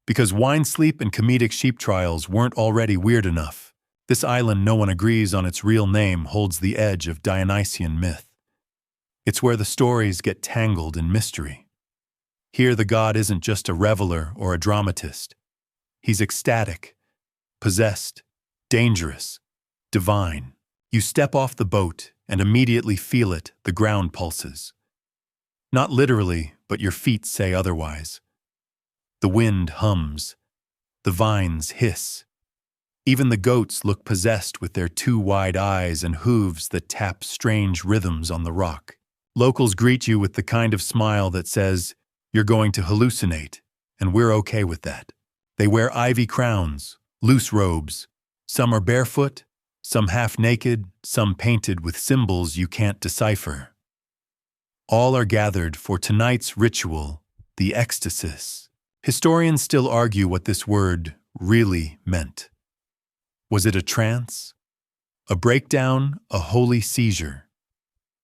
Because wine sleep and comedic sheep trials weren't already weird enough. This island no one agrees on its real name holds the edge of Dionysian myth. It's where the stories get tangled in mystery. Here the god isn't just a reveler or a dramatist. He's ecstatic, possessed, dangerous, divine. You step off the boat and immediately feel it, the ground pulses. Not literally, but your feet say otherwise. The wind hums. The vines hiss. Even the goats look possessed with their two wide eyes and hooves that tap strange rhythms on the rock. Locals greet you with the kind of smile that says, "You're going to hallucinate, and we're okay with that." They wear ivy crowns, loose robes. Some are barefoot, some half-naked, some painted with symbols you can't decipher. All are gathered for tonight's ritual, the ecstasis. Historians still argue what this word really meant. Was it a trance? A breakdown? A holy seizure?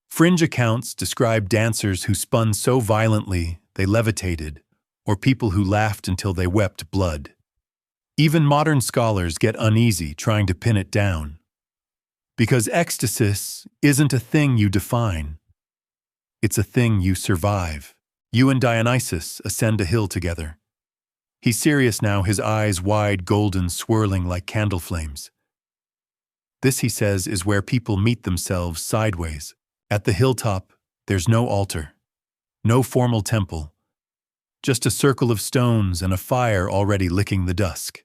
Fringe accounts describe dancers who spun so violently they levitated, or people who laughed until they wept blood. Even modern scholars get uneasy trying to pin it down. Because ecstasis isn't a thing you define. It's a thing you survive. You and Dionysus ascend a hill together. He's serious now, his eyes wide, golden, swirling like candle flames. This, he says, is where people meet themselves sideways. At the hilltop, there's no altar, no formal temple, just a circle of stones and a fire already licking the dusk.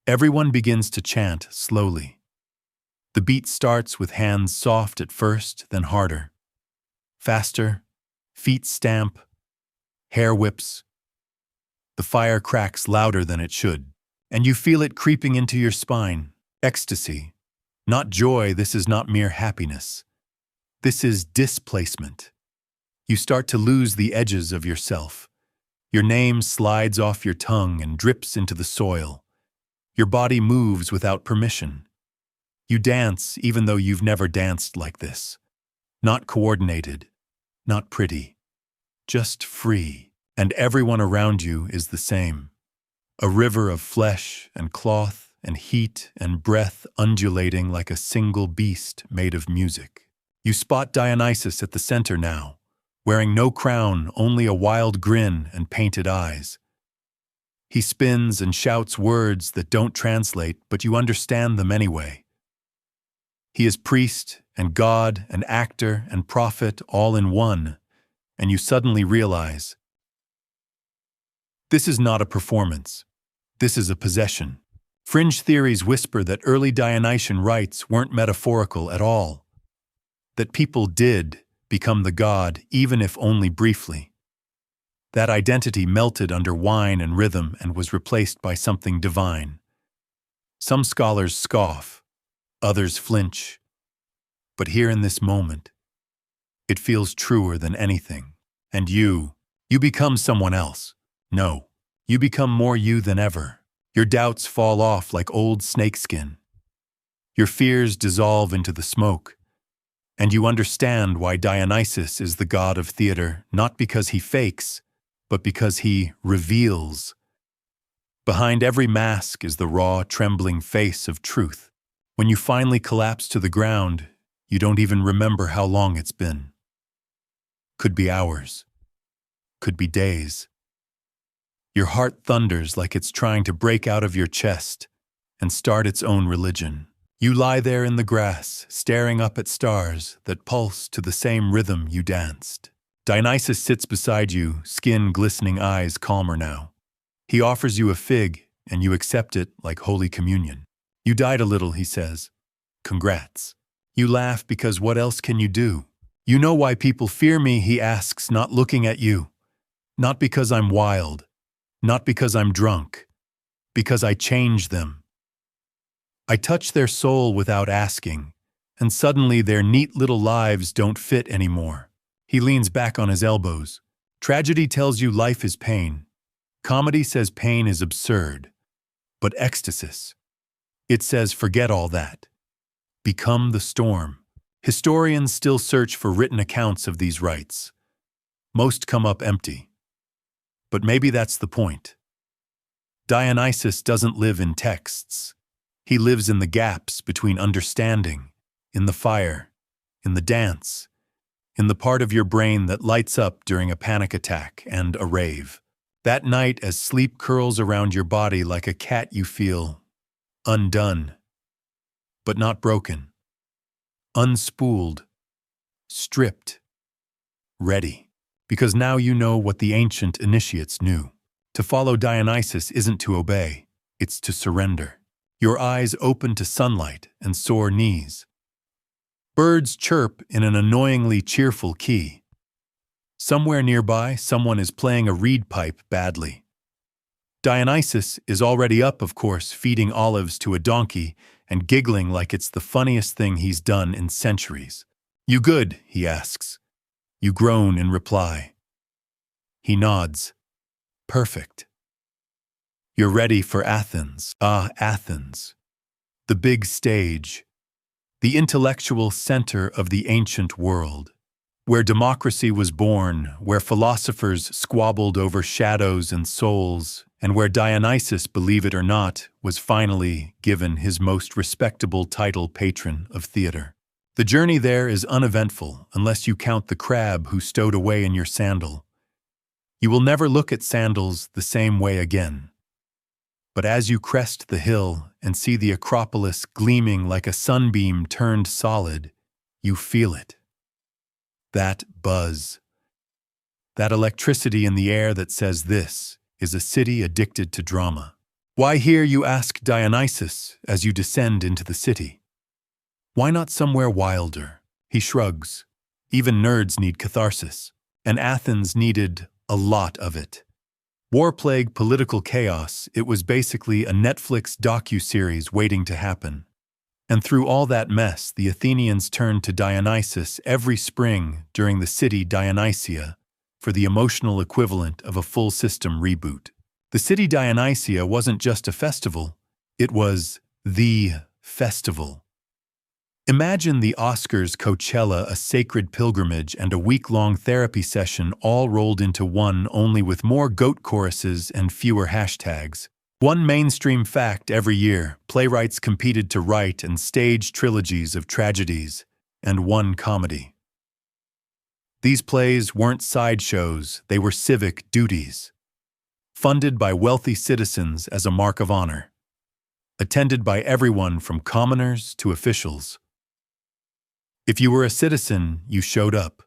Everyone begins to chant slowly. The beat starts with hands soft at first, then harder. Faster, feet stamp, hair whips. The fire cracks louder than it should, and you feel it creeping into your spine. Ecstasy. Not joy, this is not mere happiness. This is displacement. You start to lose the edges of yourself. Your name slides off your tongue and drips into the soil. Your body moves without permission. You dance even though you've never danced like this. Not coordinated, not pretty, just free. And everyone around you is the same. A river of flesh and cloth and heat and breath undulating like a single beast made of music. You spot Dionysus at the center now, wearing no crown, only a wild grin and painted eyes. He spins and shouts words that don't translate, but you understand them anyway. He is priest and god and actor and prophet all in one, and you suddenly realize, this is not a performance. This is a possession. Fringe theories whisper that early Dionysian rites weren't metaphorical at all. That people did become the god, even if only briefly. That identity melted under wine and rhythm and was replaced by something divine. Some scholars scoff, others flinch. But here in this moment, it feels truer than anything. And you become someone else. No, you become more you than ever. Your doubts fall off like old snakeskin. Your fears dissolve into the smoke. And you understand why Dionysus is the god of theater, not because he fakes, but because he reveals. Behind every mask is the raw, trembling face of truth. When you finally collapse to the ground, you don't even remember how long it's been. Could be hours. Could be days. Your heart thunders like it's trying to break out of your chest and start its own religion. You lie there in the grass, staring up at stars that pulse to the same rhythm you danced. Dionysus sits beside you, skin glistening, eyes calmer now. He offers you a fig, and you accept it like Holy Communion. You died a little, he says. Congrats. You laugh because what else can you do? You know why people fear me, he asks, not looking at you. Not because I'm wild. Not because I'm drunk. Because I change them. I touch their soul without asking, and suddenly their neat little lives don't fit anymore. He leans back on his elbows. Tragedy tells you life is pain. Comedy says pain is absurd. But ecstasis, it says forget all that. Become the storm. Historians still search for written accounts of these rites. Most come up empty. But maybe that's the point. Dionysus doesn't live in texts. He lives in the gaps between understanding, in the fire, in the dance, in the part of your brain that lights up during a panic attack and a rave. That night, as sleep curls around your body like a cat, you feel undone, but not broken, unspooled, stripped, ready. Because now you know what the ancient initiates knew. To follow Dionysus isn't to obey, it's to surrender. Your eyes open to sunlight and sore knees. Birds chirp in an annoyingly cheerful key. Somewhere nearby, someone is playing a reed pipe badly. Dionysus is already up, of course, feeding olives to a donkey and giggling like it's the funniest thing he's done in centuries. "You good?" he asks. You groan in reply. He nods. Perfect. You're ready for Athens. Ah, Athens. The big stage. The intellectual center of the ancient world. Where democracy was born, where philosophers squabbled over shadows and souls, and where Dionysus, believe it or not, was finally given his most respectable title, patron of theater. The journey there is uneventful unless you count the crab who stowed away in your sandal. You will never look at sandals the same way again. But as you crest the hill and see the Acropolis gleaming like a sunbeam turned solid, you feel it. That buzz. That electricity in the air that says this is a city addicted to drama. Why here, you ask Dionysus as you descend into the city? Why not somewhere wilder? He shrugs. Even nerds need catharsis. And Athens needed a lot of it. War-plagued political chaos, it was basically a Netflix docu-series waiting to happen. And through all that mess, the Athenians turned to Dionysus every spring during the city Dionysia for the emotional equivalent of a full-system reboot. The city Dionysia wasn't just a festival, it was the festival. Imagine the Oscars, Coachella, a sacred pilgrimage, and a week-long therapy session all rolled into one, only with more goat choruses and fewer hashtags. One mainstream fact: every year, playwrights competed to write and stage trilogies of tragedies and one comedy. These plays weren't sideshows, they were civic duties. Funded by wealthy citizens as a mark of honor. Attended by everyone from commoners to officials. If you were a citizen, you showed up.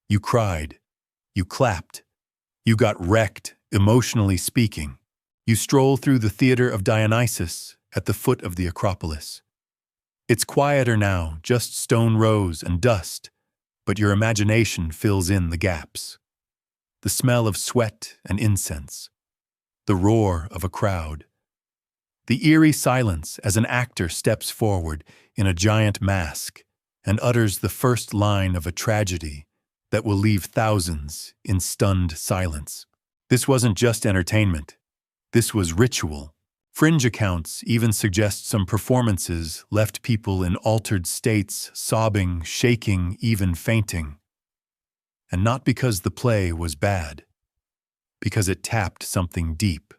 You cried. You clapped. You got wrecked, emotionally speaking. You stroll through the theater of Dionysus at the foot of the Acropolis. It's quieter now, just stone rows and dust, but your imagination fills in the gaps. The smell of sweat and incense. The roar of a crowd. The eerie silence as an actor steps forward in a giant mask and utters the first line of a tragedy that will leave thousands in stunned silence. This wasn't just entertainment. This was ritual. Fringe accounts even suggest some performances left people in altered states, sobbing, shaking, even fainting. And not because the play was bad, because it tapped something deep,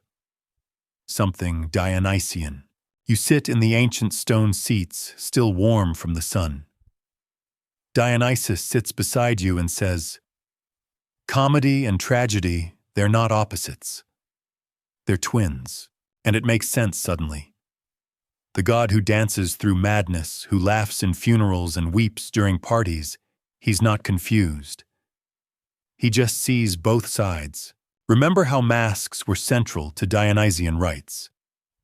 something Dionysian. You sit in the ancient stone seats, still warm from the sun. Dionysus sits beside you and says, "Comedy and tragedy, they're not opposites. They're twins." And it makes sense suddenly. The god who dances through madness, who laughs in funerals and weeps during parties, he's not confused. He just sees both sides. Remember how masks were central to Dionysian rites?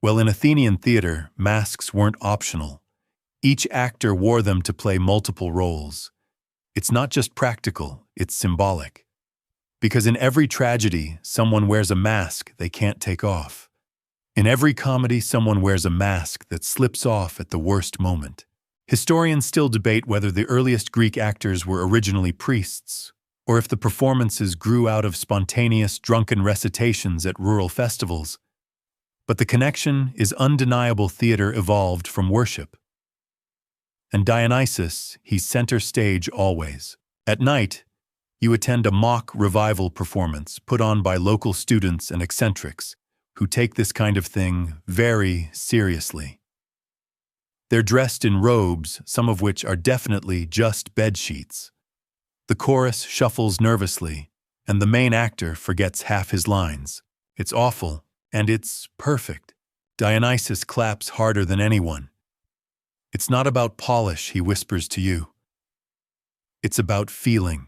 Well, in Athenian theater, masks weren't optional. Each actor wore them to play multiple roles. It's not just practical, it's symbolic. Because in every tragedy, someone wears a mask they can't take off. In every comedy, someone wears a mask that slips off at the worst moment. Historians still debate whether the earliest Greek actors were originally priests, or if the performances grew out of spontaneous, drunken recitations at rural festivals. But the connection is undeniable: theater evolved from worship. And Dionysus, he's center stage always. At night, you attend a mock revival performance put on by local students and eccentrics who take this kind of thing very seriously. They're dressed in robes, some of which are definitely just bed sheets. The chorus shuffles nervously, and the main actor forgets half his lines. It's awful, and it's perfect. Dionysus claps harder than anyone. It's not about polish, he whispers to you. It's about feeling.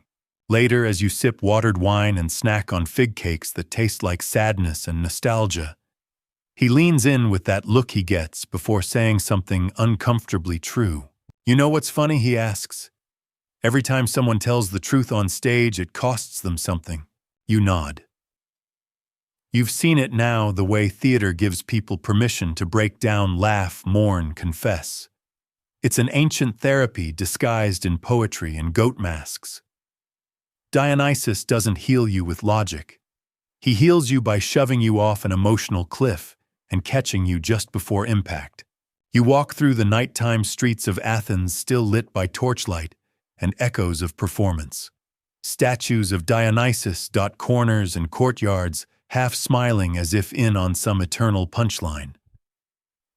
Later, as you sip watered wine and snack on fig cakes that taste like sadness and nostalgia, he leans in with that look he gets before saying something uncomfortably true. You know what's funny, he asks. Every time someone tells the truth on stage, it costs them something. You nod. You've seen it now, the way theater gives people permission to break down, laugh, mourn, confess. It's an ancient therapy disguised in poetry and goat masks. Dionysus doesn't heal you with logic. He heals you by shoving you off an emotional cliff and catching you just before impact. You walk through the nighttime streets of Athens still lit by torchlight and echoes of performance. Statues of Dionysus dot corners and courtyards, half smiling as if in on some eternal punchline.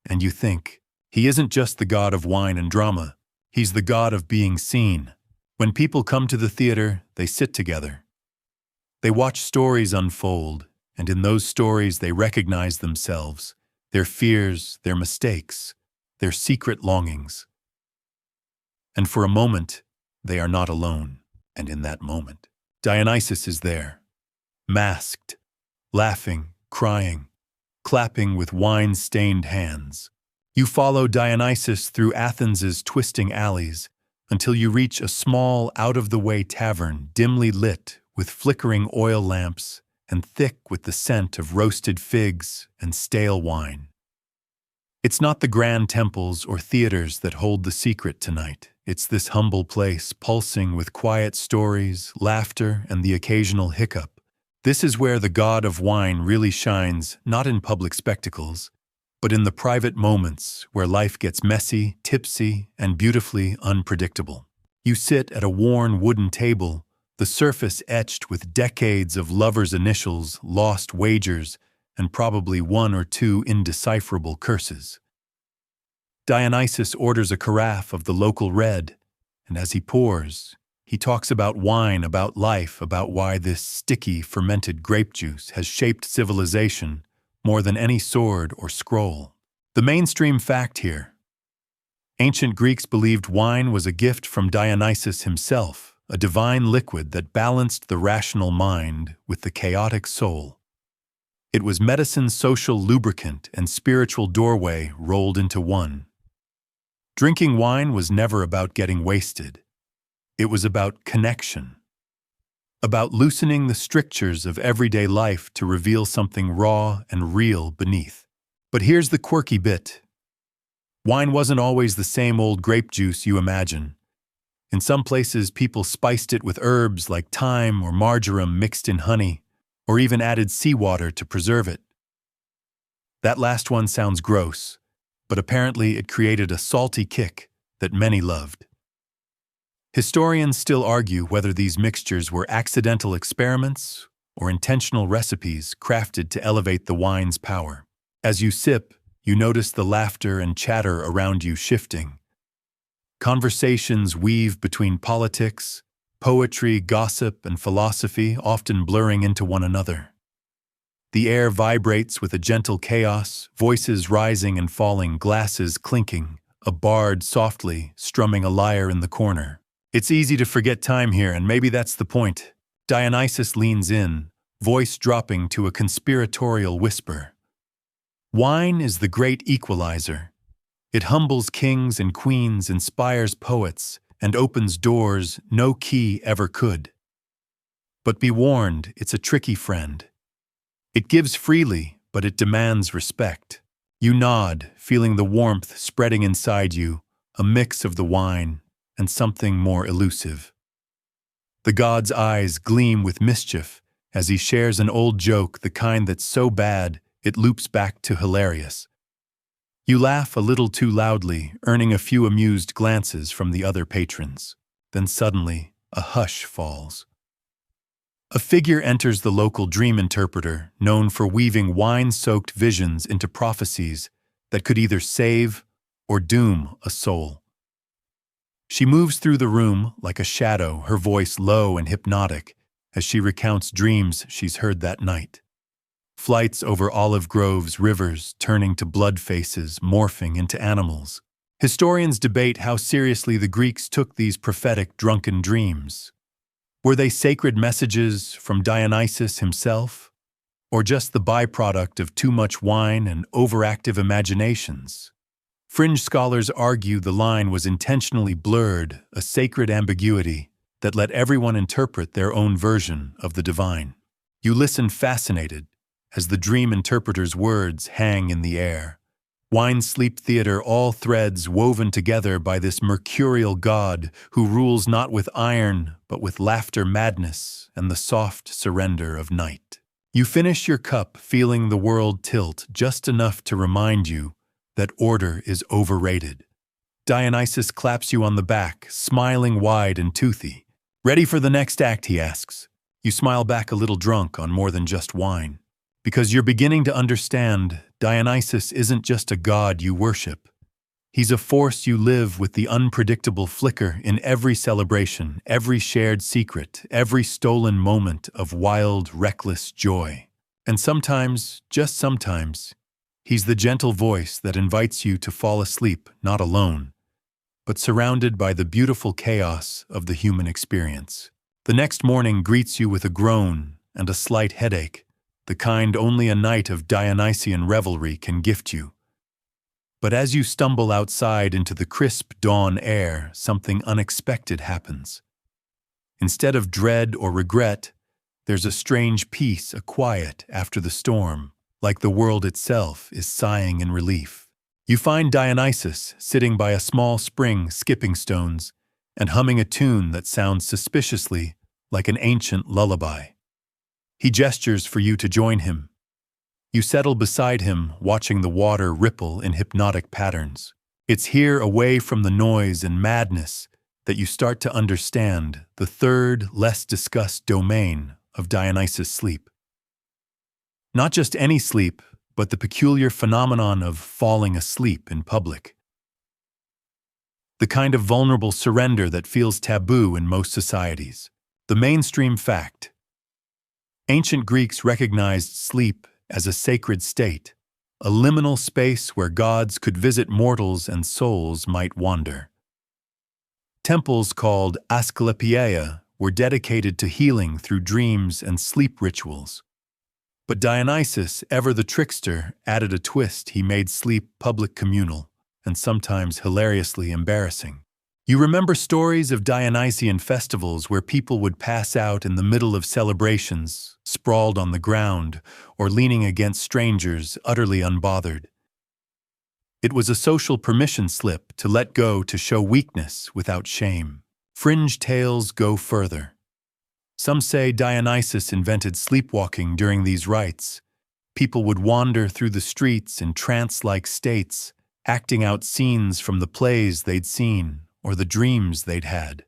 And you think, he isn't just the god of wine and drama, he's the god of being seen. When people come to the theater, they sit together. They watch stories unfold, and in those stories they recognize themselves, their fears, their mistakes, their secret longings. And for a moment, they are not alone, and in that moment, Dionysus is there, masked, laughing, crying, clapping with wine-stained hands. You follow Dionysus through Athens's twisting alleys until you reach a small, out-of-the-way tavern dimly lit with flickering oil lamps and thick with the scent of roasted figs and stale wine. It's not the grand temples or theaters that hold the secret tonight. It's this humble place pulsing with quiet stories, laughter, and the occasional hiccup. This is where the god of wine really shines, not in public spectacles, but in the private moments where life gets messy, tipsy, and beautifully unpredictable. You sit at a worn wooden table, the surface etched with decades of lovers' initials, lost wagers, and probably one or two indecipherable curses. Dionysus orders a carafe of the local red, and as he pours, he talks about wine, about life, about why this sticky, fermented grape juice has shaped civilization more than any sword or scroll. The mainstream fact here: ancient Greeks believed wine was a gift from Dionysus himself, a divine liquid that balanced the rational mind with the chaotic soul. It was medicine's social lubricant and spiritual doorway rolled into one. Drinking wine was never about getting wasted. It was about connection, about loosening the strictures of everyday life to reveal something raw and real beneath. But here's the quirky bit. Wine wasn't always the same old grape juice you imagine. In some places, people spiced it with herbs like thyme or marjoram mixed in honey, or even added seawater to preserve it. That last one sounds gross, but apparently it created a salty kick that many loved. Historians still argue whether these mixtures were accidental experiments or intentional recipes crafted to elevate the wine's power. As you sip, you notice the laughter and chatter around you shifting. Conversations weave between politics, poetry, gossip, and philosophy, often blurring into one another. The air vibrates with a gentle chaos, voices rising and falling, glasses clinking, a bard softly strumming a lyre in the corner. It's easy to forget time here, and maybe that's the point. Dionysus leans in, voice dropping to a conspiratorial whisper. Wine is the great equalizer. It humbles kings and queens, inspires poets, and opens doors no key ever could. But be warned, it's a tricky friend. It gives freely, but it demands respect. You nod, feeling the warmth spreading inside you, a mix of the wine and something more elusive. The god's eyes gleam with mischief as he shares an old joke, the kind that's so bad it loops back to hilarious. You laugh a little too loudly, earning a few amused glances from the other patrons. Then suddenly, a hush falls. A figure enters the local dream interpreter, known for weaving wine-soaked visions into prophecies that could either save or doom a soul. She moves through the room like a shadow, her voice low and hypnotic, as she recounts dreams she's heard that night. Flights over olive groves, rivers, turning to blood faces, morphing into animals. Historians debate how seriously the Greeks took these prophetic drunken dreams. Were they sacred messages from Dionysus himself? Or just the byproduct of too much wine and overactive imaginations? Fringe scholars argue the line was intentionally blurred, a sacred ambiguity that let everyone interpret their own version of the divine. You listen fascinated as the dream interpreter's words hang in the air. Wine sleep theater, all threads woven together by this mercurial god who rules not with iron but with laughter, madness, and the soft surrender of night. You finish your cup feeling the world tilt just enough to remind you that order is overrated. Dionysus claps you on the back, smiling wide and toothy. "Ready for the next act?" he asks. You smile back, a little drunk on more than just wine. Because you're beginning to understand Dionysus isn't just a god you worship. He's a force you live with, the unpredictable flicker in every celebration, every shared secret, every stolen moment of wild, reckless joy. And sometimes, just sometimes, he's the gentle voice that invites you to fall asleep, not alone, but surrounded by the beautiful chaos of the human experience. The next morning greets you with a groan and a slight headache, the kind only a night of Dionysian revelry can gift you. But as you stumble outside into the crisp dawn air, something unexpected happens. Instead of dread or regret, there's a strange peace, a quiet after the storm, like the world itself is sighing in relief. You find Dionysus sitting by a small spring, skipping stones, and humming a tune that sounds suspiciously like an ancient lullaby. He gestures for you to join him. You settle beside him, watching the water ripple in hypnotic patterns. It's here, away from the noise and madness, that you start to understand the third, less discussed domain of Dionysus' sleep. Not just any sleep, but the peculiar phenomenon of falling asleep in public. The kind of vulnerable surrender that feels taboo in most societies. The mainstream fact. Ancient Greeks recognized sleep as a sacred state, a liminal space where gods could visit mortals and souls might wander. Temples called Asclepiaea were dedicated to healing through dreams and sleep rituals. But Dionysus, ever the trickster, added a twist. He made sleep public, communal, and sometimes hilariously embarrassing. You remember stories of Dionysian festivals where people would pass out in the middle of celebrations, sprawled on the ground, or leaning against strangers, utterly unbothered. It was a social permission slip to let go, to show weakness without shame. Fringe tales go further. Some say Dionysus invented sleepwalking during these rites. People would wander through the streets in trance-like states, acting out scenes from the plays they'd seen or the dreams they'd had.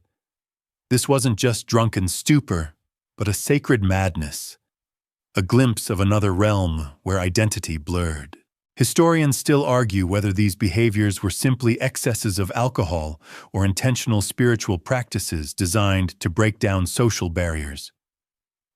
This wasn't just drunken stupor, but a sacred madness, a glimpse of another realm where identity blurred. Historians still argue whether these behaviors were simply excesses of alcohol or intentional spiritual practices designed to break down social barriers.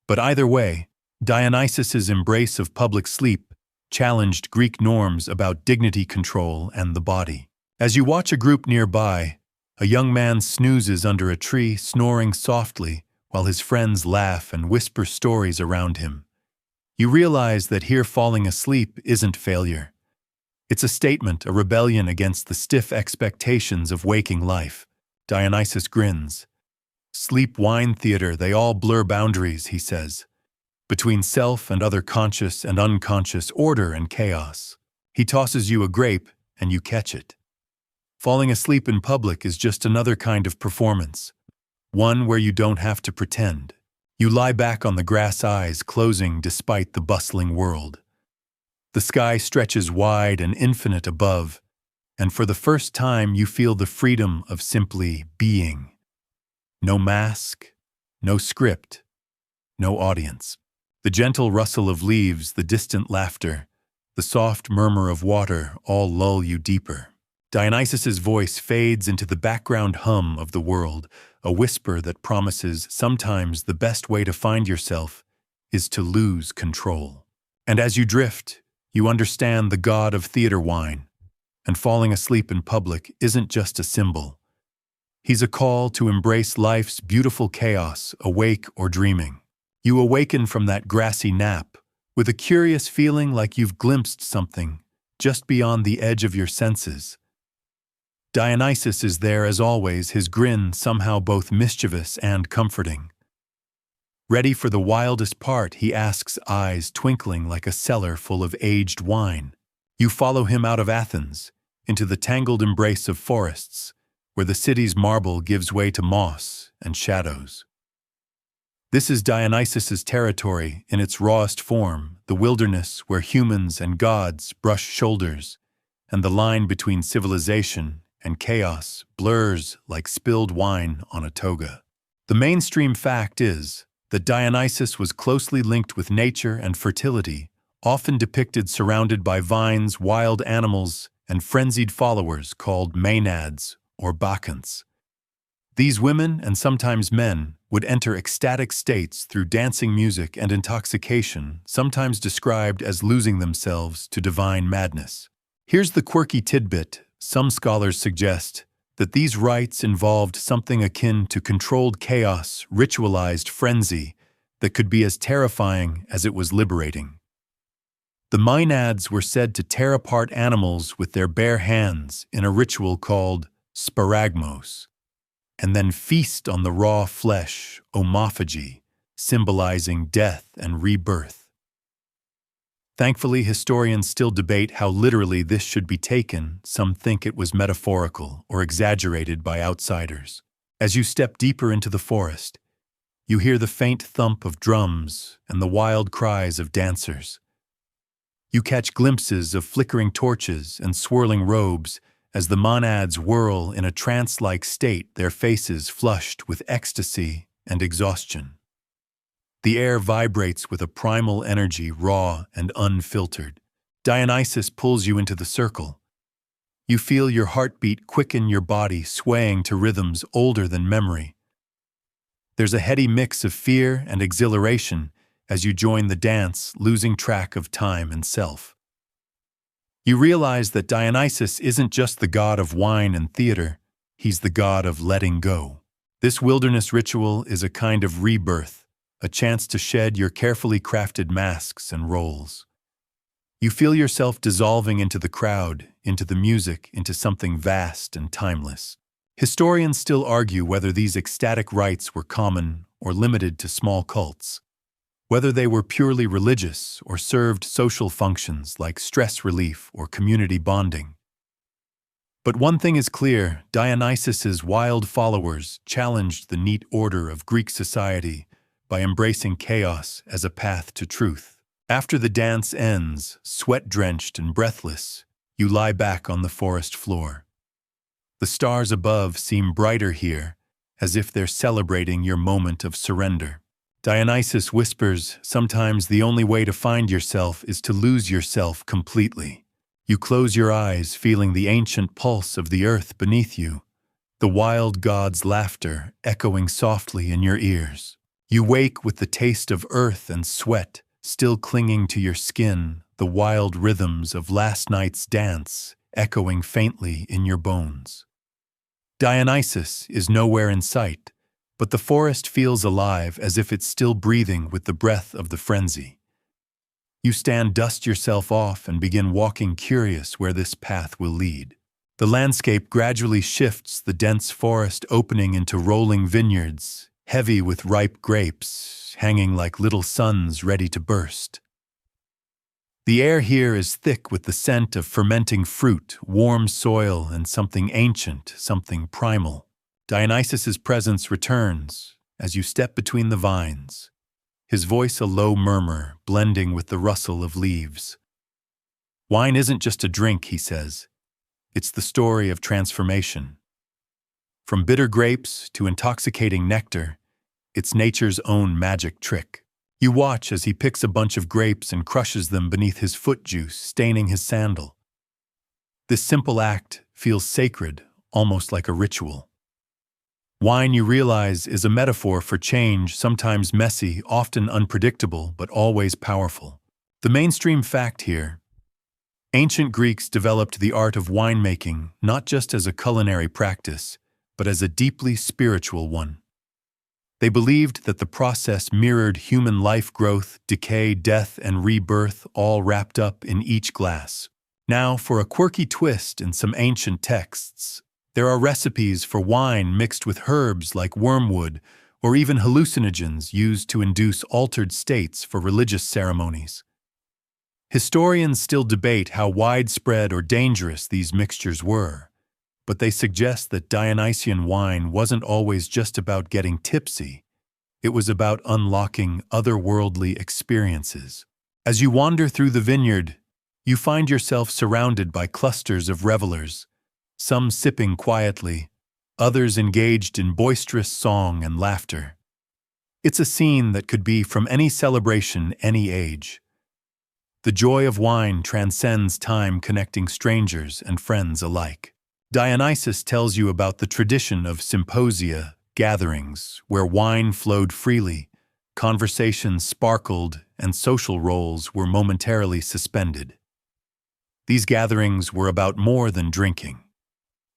But either way, Dionysus's embrace of public sleep challenged Greek norms about dignity, control, and the body. As you watch a group nearby, a young man snoozes under a tree, snoring softly while his friends laugh and whisper stories around him. You realize that here falling asleep isn't failure. It's a statement, a rebellion against the stiff expectations of waking life. Dionysus grins. Sleep, wine theater, they all blur boundaries, he says, between self and other, conscious and unconscious, order and chaos. He tosses you a grape and you catch it. Falling asleep in public is just another kind of performance, one where you don't have to pretend. You lie back on the grass, eyes closing despite the bustling world. The sky stretches wide and infinite above, and for the first time you feel the freedom of simply being. No mask, no script, no audience. The gentle rustle of leaves, the distant laughter, the soft murmur of water all lull you deeper. Dionysus's voice fades into the background hum of the world, a whisper that promises sometimes the best way to find yourself is to lose control. And as you drift, you understand the god of theater wine, and falling asleep in public isn't just a symbol. He's a call to embrace life's beautiful chaos, awake or dreaming. You awaken from that grassy nap, with a curious feeling like you've glimpsed something just beyond the edge of your senses. Dionysus is there as always, his grin somehow both mischievous and comforting. Ready for the wildest part, he asks, eyes twinkling like a cellar full of aged wine. You follow him out of Athens, into the tangled embrace of forests, where the city's marble gives way to moss and shadows. This is Dionysus's territory in its rawest form, the wilderness where humans and gods brush shoulders, and the line between civilization and chaos blurs like spilled wine on a toga. The mainstream fact is that Dionysus was closely linked with nature and fertility, often depicted surrounded by vines, wild animals, and frenzied followers called maenads or bacchantes. These women, and sometimes men, would enter ecstatic states through dancing music and intoxication, sometimes described as losing themselves to divine madness. Here's the quirky tidbit. Some scholars suggest that these rites involved something akin to controlled chaos, ritualized frenzy that could be as terrifying as it was liberating. The maenads were said to tear apart animals with their bare hands in a ritual called sparagmos, and then feast on the raw flesh, omophagy, symbolizing death and rebirth. Thankfully, historians still debate how literally this should be taken. Some think it was metaphorical or exaggerated by outsiders. As you step deeper into the forest, you hear the faint thump of drums and the wild cries of dancers. You catch glimpses of flickering torches and swirling robes as the maenads whirl in a trance-like state, their faces flushed with ecstasy and exhaustion. The air vibrates with a primal energy, raw and unfiltered. Dionysus pulls you into the circle. You feel your heartbeat quicken, your body swaying to rhythms older than memory. There's a heady mix of fear and exhilaration as you join the dance, losing track of time and self. You realize that Dionysus isn't just the god of wine and theater, he's the god of letting go. This wilderness ritual is a kind of rebirth, a chance to shed your carefully crafted masks and roles. You feel yourself dissolving into the crowd, into the music, into something vast and timeless. Historians still argue whether these ecstatic rites were common or limited to small cults, whether they were purely religious or served social functions like stress relief or community bonding. But one thing is clear, Dionysus's wild followers challenged the neat order of Greek society by embracing chaos as a path to truth. After the dance ends, sweat-drenched and breathless, you lie back on the forest floor. The stars above seem brighter here, as if they're celebrating your moment of surrender. Dionysus whispers, sometimes the only way to find yourself is to lose yourself completely. You close your eyes, feeling the ancient pulse of the earth beneath you, the wild god's laughter echoing softly in your ears. You wake with the taste of earth and sweat still clinging to your skin, the wild rhythms of last night's dance echoing faintly in your bones. Dionysus is nowhere in sight, but the forest feels alive as if it's still breathing with the breath of the frenzy. You dust yourself off and begin walking, curious where this path will lead. The landscape gradually shifts, the dense forest opening into rolling vineyards, heavy with ripe grapes, hanging like little suns ready to burst. The air here is thick with the scent of fermenting fruit, warm soil, and something ancient, something primal. Dionysus's presence returns as you step between the vines, his voice a low murmur blending with the rustle of leaves. Wine isn't just a drink, he says. It's the story of transformation. From bitter grapes to intoxicating nectar, it's nature's own magic trick. You watch as he picks a bunch of grapes and crushes them beneath his foot juice, staining his sandal. This simple act feels sacred, almost like a ritual. Wine, you realize, is a metaphor for change, sometimes messy, often unpredictable, but always powerful. The mainstream fact here: ancient Greeks developed the art of winemaking not just as a culinary practice, but as a deeply spiritual one. They believed that the process mirrored human life growth, decay, death, and rebirth, all wrapped up in each glass. Now, for a quirky twist in some ancient texts, there are recipes for wine mixed with herbs like wormwood, or even hallucinogens used to induce altered states for religious ceremonies. Historians still debate how widespread or dangerous these mixtures were, but they suggest that Dionysian wine wasn't always just about getting tipsy. It was about unlocking otherworldly experiences. As you wander through the vineyard, you find yourself surrounded by clusters of revelers, some sipping quietly, others engaged in boisterous song and laughter. It's a scene that could be from any celebration, any age. The joy of wine transcends time, connecting strangers and friends alike. Dionysus tells you about the tradition of symposia, gatherings, where wine flowed freely, conversations sparkled, and social roles were momentarily suspended. These gatherings were about more than drinking.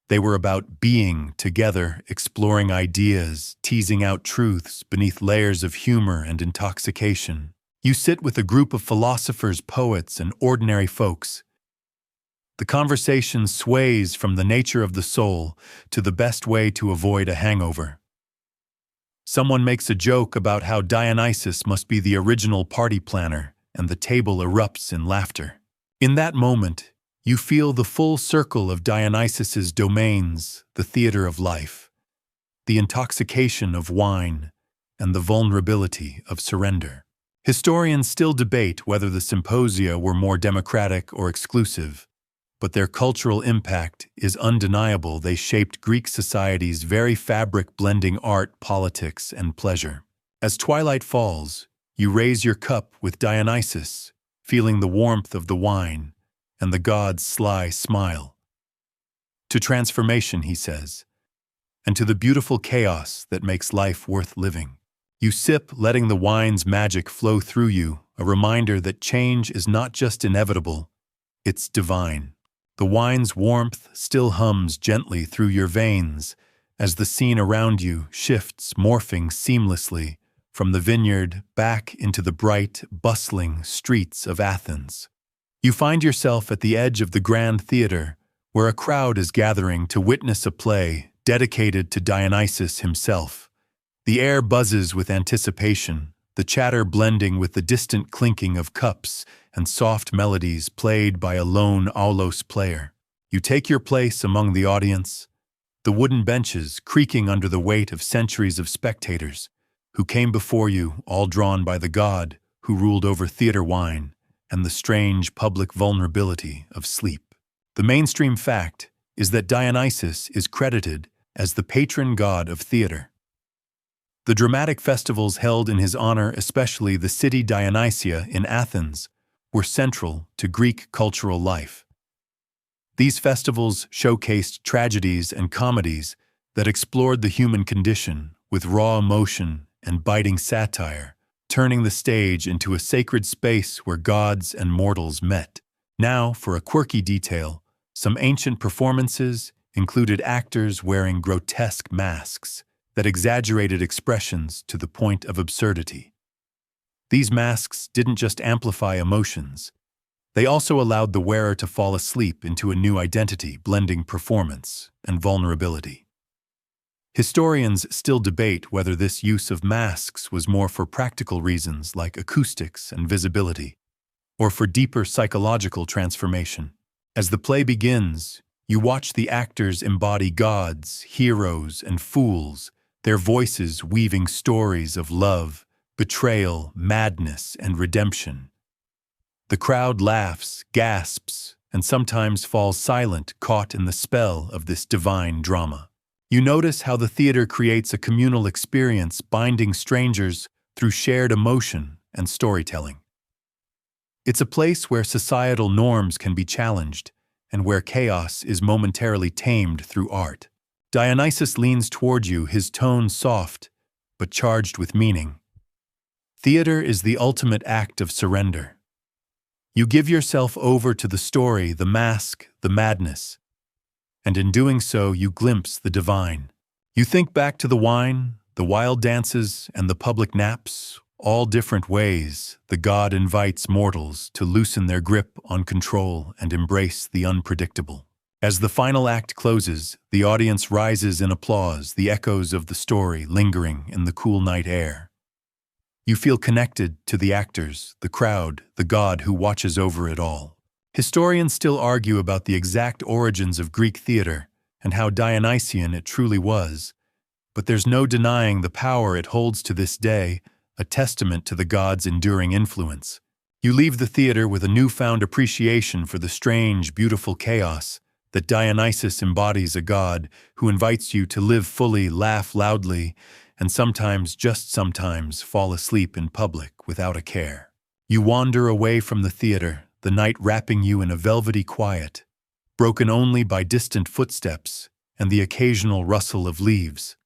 They were about being together, exploring ideas, teasing out truths beneath layers of humor and intoxication. You sit with a group of philosophers, poets, and ordinary folks. The conversation sways from the nature of the soul to the best way to avoid a hangover. Someone makes a joke about how Dionysus must be the original party planner, and the table erupts in laughter. In that moment, you feel the full circle of Dionysus's domains, the theater of life, the intoxication of wine, and the vulnerability of surrender. Historians still debate whether the symposia were more democratic or exclusive, but their cultural impact is undeniable. They shaped Greek society's very fabric, blending art, politics, and pleasure. As twilight falls, you raise your cup with Dionysus, feeling the warmth of the wine and the god's sly smile. To transformation, he says, and to the beautiful chaos that makes life worth living. You sip, letting the wine's magic flow through you, a reminder that change is not just inevitable, it's divine. The wine's warmth still hums gently through your veins as the scene around you shifts, morphing seamlessly from the vineyard back into the bright, bustling streets of Athens. You find yourself at the edge of the grand theater, where a crowd is gathering to witness a play dedicated to Dionysus himself. The air buzzes with anticipation, the chatter blending with the distant clinking of cups and soft melodies played by a lone aulos player. You take your place among the audience, the wooden benches creaking under the weight of centuries of spectators who came before you, all drawn by the god who ruled over theater wine and the strange public vulnerability of sleep. The mainstream fact is that Dionysus is credited as the patron god of theater. The dramatic festivals held in his honor, especially the city Dionysia in Athens, were central to Greek cultural life. These festivals showcased tragedies and comedies that explored the human condition with raw emotion and biting satire, turning the stage into a sacred space where gods and mortals met. Now, for a quirky detail, some ancient performances included actors wearing grotesque masks that exaggerated expressions to the point of absurdity. These masks didn't just amplify emotions, they also allowed the wearer to fall asleep into a new identity, blending performance and vulnerability. Historians still debate whether this use of masks was more for practical reasons like acoustics and visibility, or for deeper psychological transformation. As the play begins, you watch the actors embody gods, heroes, and fools, their voices weaving stories of love, betrayal, madness, and redemption. The crowd laughs, gasps, and sometimes falls silent, caught in the spell of this divine drama. You notice how the theater creates a communal experience, binding strangers through shared emotion and storytelling. It's a place where societal norms can be challenged and where chaos is momentarily tamed through art. Dionysus leans toward you, his tone soft but charged with meaning. Theater is the ultimate act of surrender. You give yourself over to the story, the mask, the madness, and in doing so you glimpse the divine. You think back to the wine, the wild dances, and the public naps, all different ways the god invites mortals to loosen their grip on control and embrace the unpredictable. As the final act closes, the audience rises in applause, the echoes of the story lingering in the cool night air. You feel connected to the actors, the crowd, the god who watches over it all. Historians still argue about the exact origins of Greek theater and how Dionysian it truly was, but there's no denying the power it holds to this day, a testament to the god's enduring influence. You leave the theater with a newfound appreciation for the strange, beautiful chaos that Dionysus embodies, a god who invites you to live fully, laugh loudly, and sometimes, just sometimes, fall asleep in public without a care. You wander away from the theater, the night wrapping you in a velvety quiet, broken only by distant footsteps and the occasional rustle of leaves.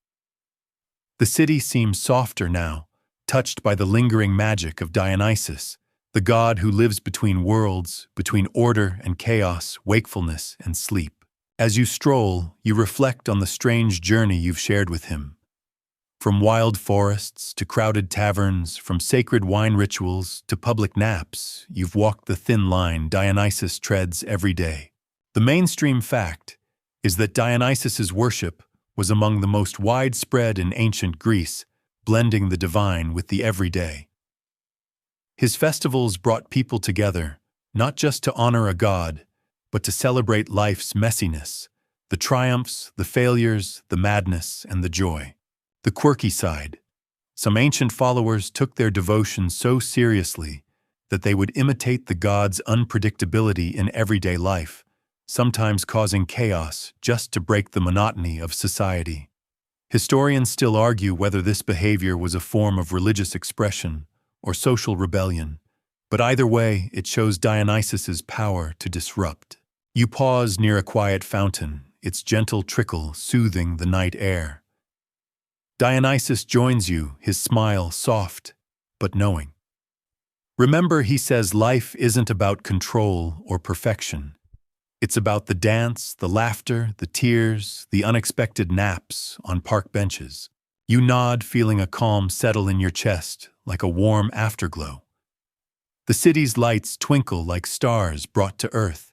The city seems softer now, touched by the lingering magic of Dionysus, the god who lives between worlds, between order and chaos, wakefulness and sleep. As you stroll, you reflect on the strange journey you've shared with him. From wild forests to crowded taverns, from sacred wine rituals to public naps, you've walked the thin line Dionysus treads every day. The mainstream fact is that Dionysus's worship was among the most widespread in ancient Greece, blending the divine with the everyday. His festivals brought people together, not just to honor a god, but to celebrate life's messiness, the triumphs, the failures, the madness, and the joy. The quirky side. Some ancient followers took their devotion so seriously that they would imitate the god's unpredictability in everyday life, sometimes causing chaos just to break the monotony of society. Historians still argue whether this behavior was a form of religious expression or social rebellion, but either way, it shows Dionysus's power to disrupt. You pause near a quiet fountain, its gentle trickle soothing the night air. Dionysus joins you, his smile soft but knowing. Remember, he says life isn't about control or perfection. It's about the dance, the laughter, the tears, the unexpected naps on park benches. You nod, feeling a calm settle in your chest, like a warm afterglow. The city's lights twinkle like stars brought to earth,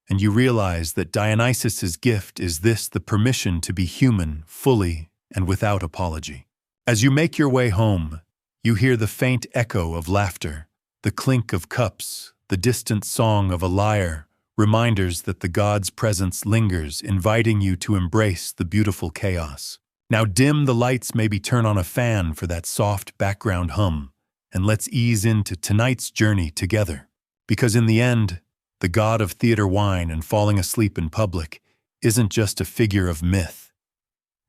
and you realize that Dionysus's gift is this: the permission to be human, fully and without apology. As you make your way home, you hear the faint echo of laughter, the clink of cups, the distant song of a lyre, reminders that the god's presence lingers, inviting you to embrace the beautiful chaos. Now dim the lights, maybe turn on a fan for that soft background hum, and let's ease into tonight's journey together. Because in the end, the god of theater wine and falling asleep in public isn't just a figure of myth.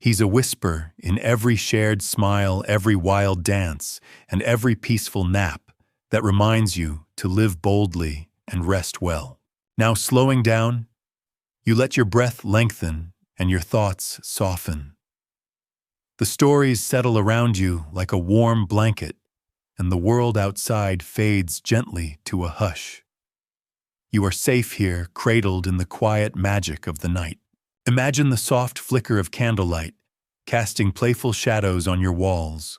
He's a whisper in every shared smile, every wild dance, and every peaceful nap that reminds you to live boldly and rest well. Now slowing down, you let your breath lengthen and your thoughts soften. The stories settle around you like a warm blanket, and the world outside fades gently to a hush. You are safe here, cradled in the quiet magic of the night. Imagine the soft flicker of candlelight, casting playful shadows on your walls,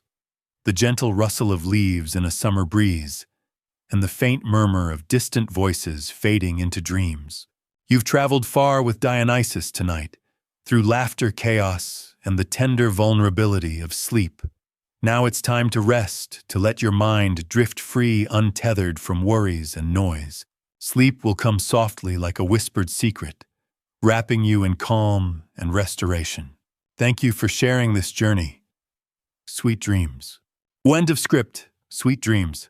the gentle rustle of leaves in a summer breeze, and the faint murmur of distant voices fading into dreams. You've traveled far with Dionysus tonight, through laughter, chaos, and the tender vulnerability of sleep. Now it's time to rest, to let your mind drift free, untethered from worries and noise. Sleep will come softly like a whispered secret, wrapping you in calm and restoration. Thank you for sharing this journey. Sweet dreams. End of script. Sweet dreams.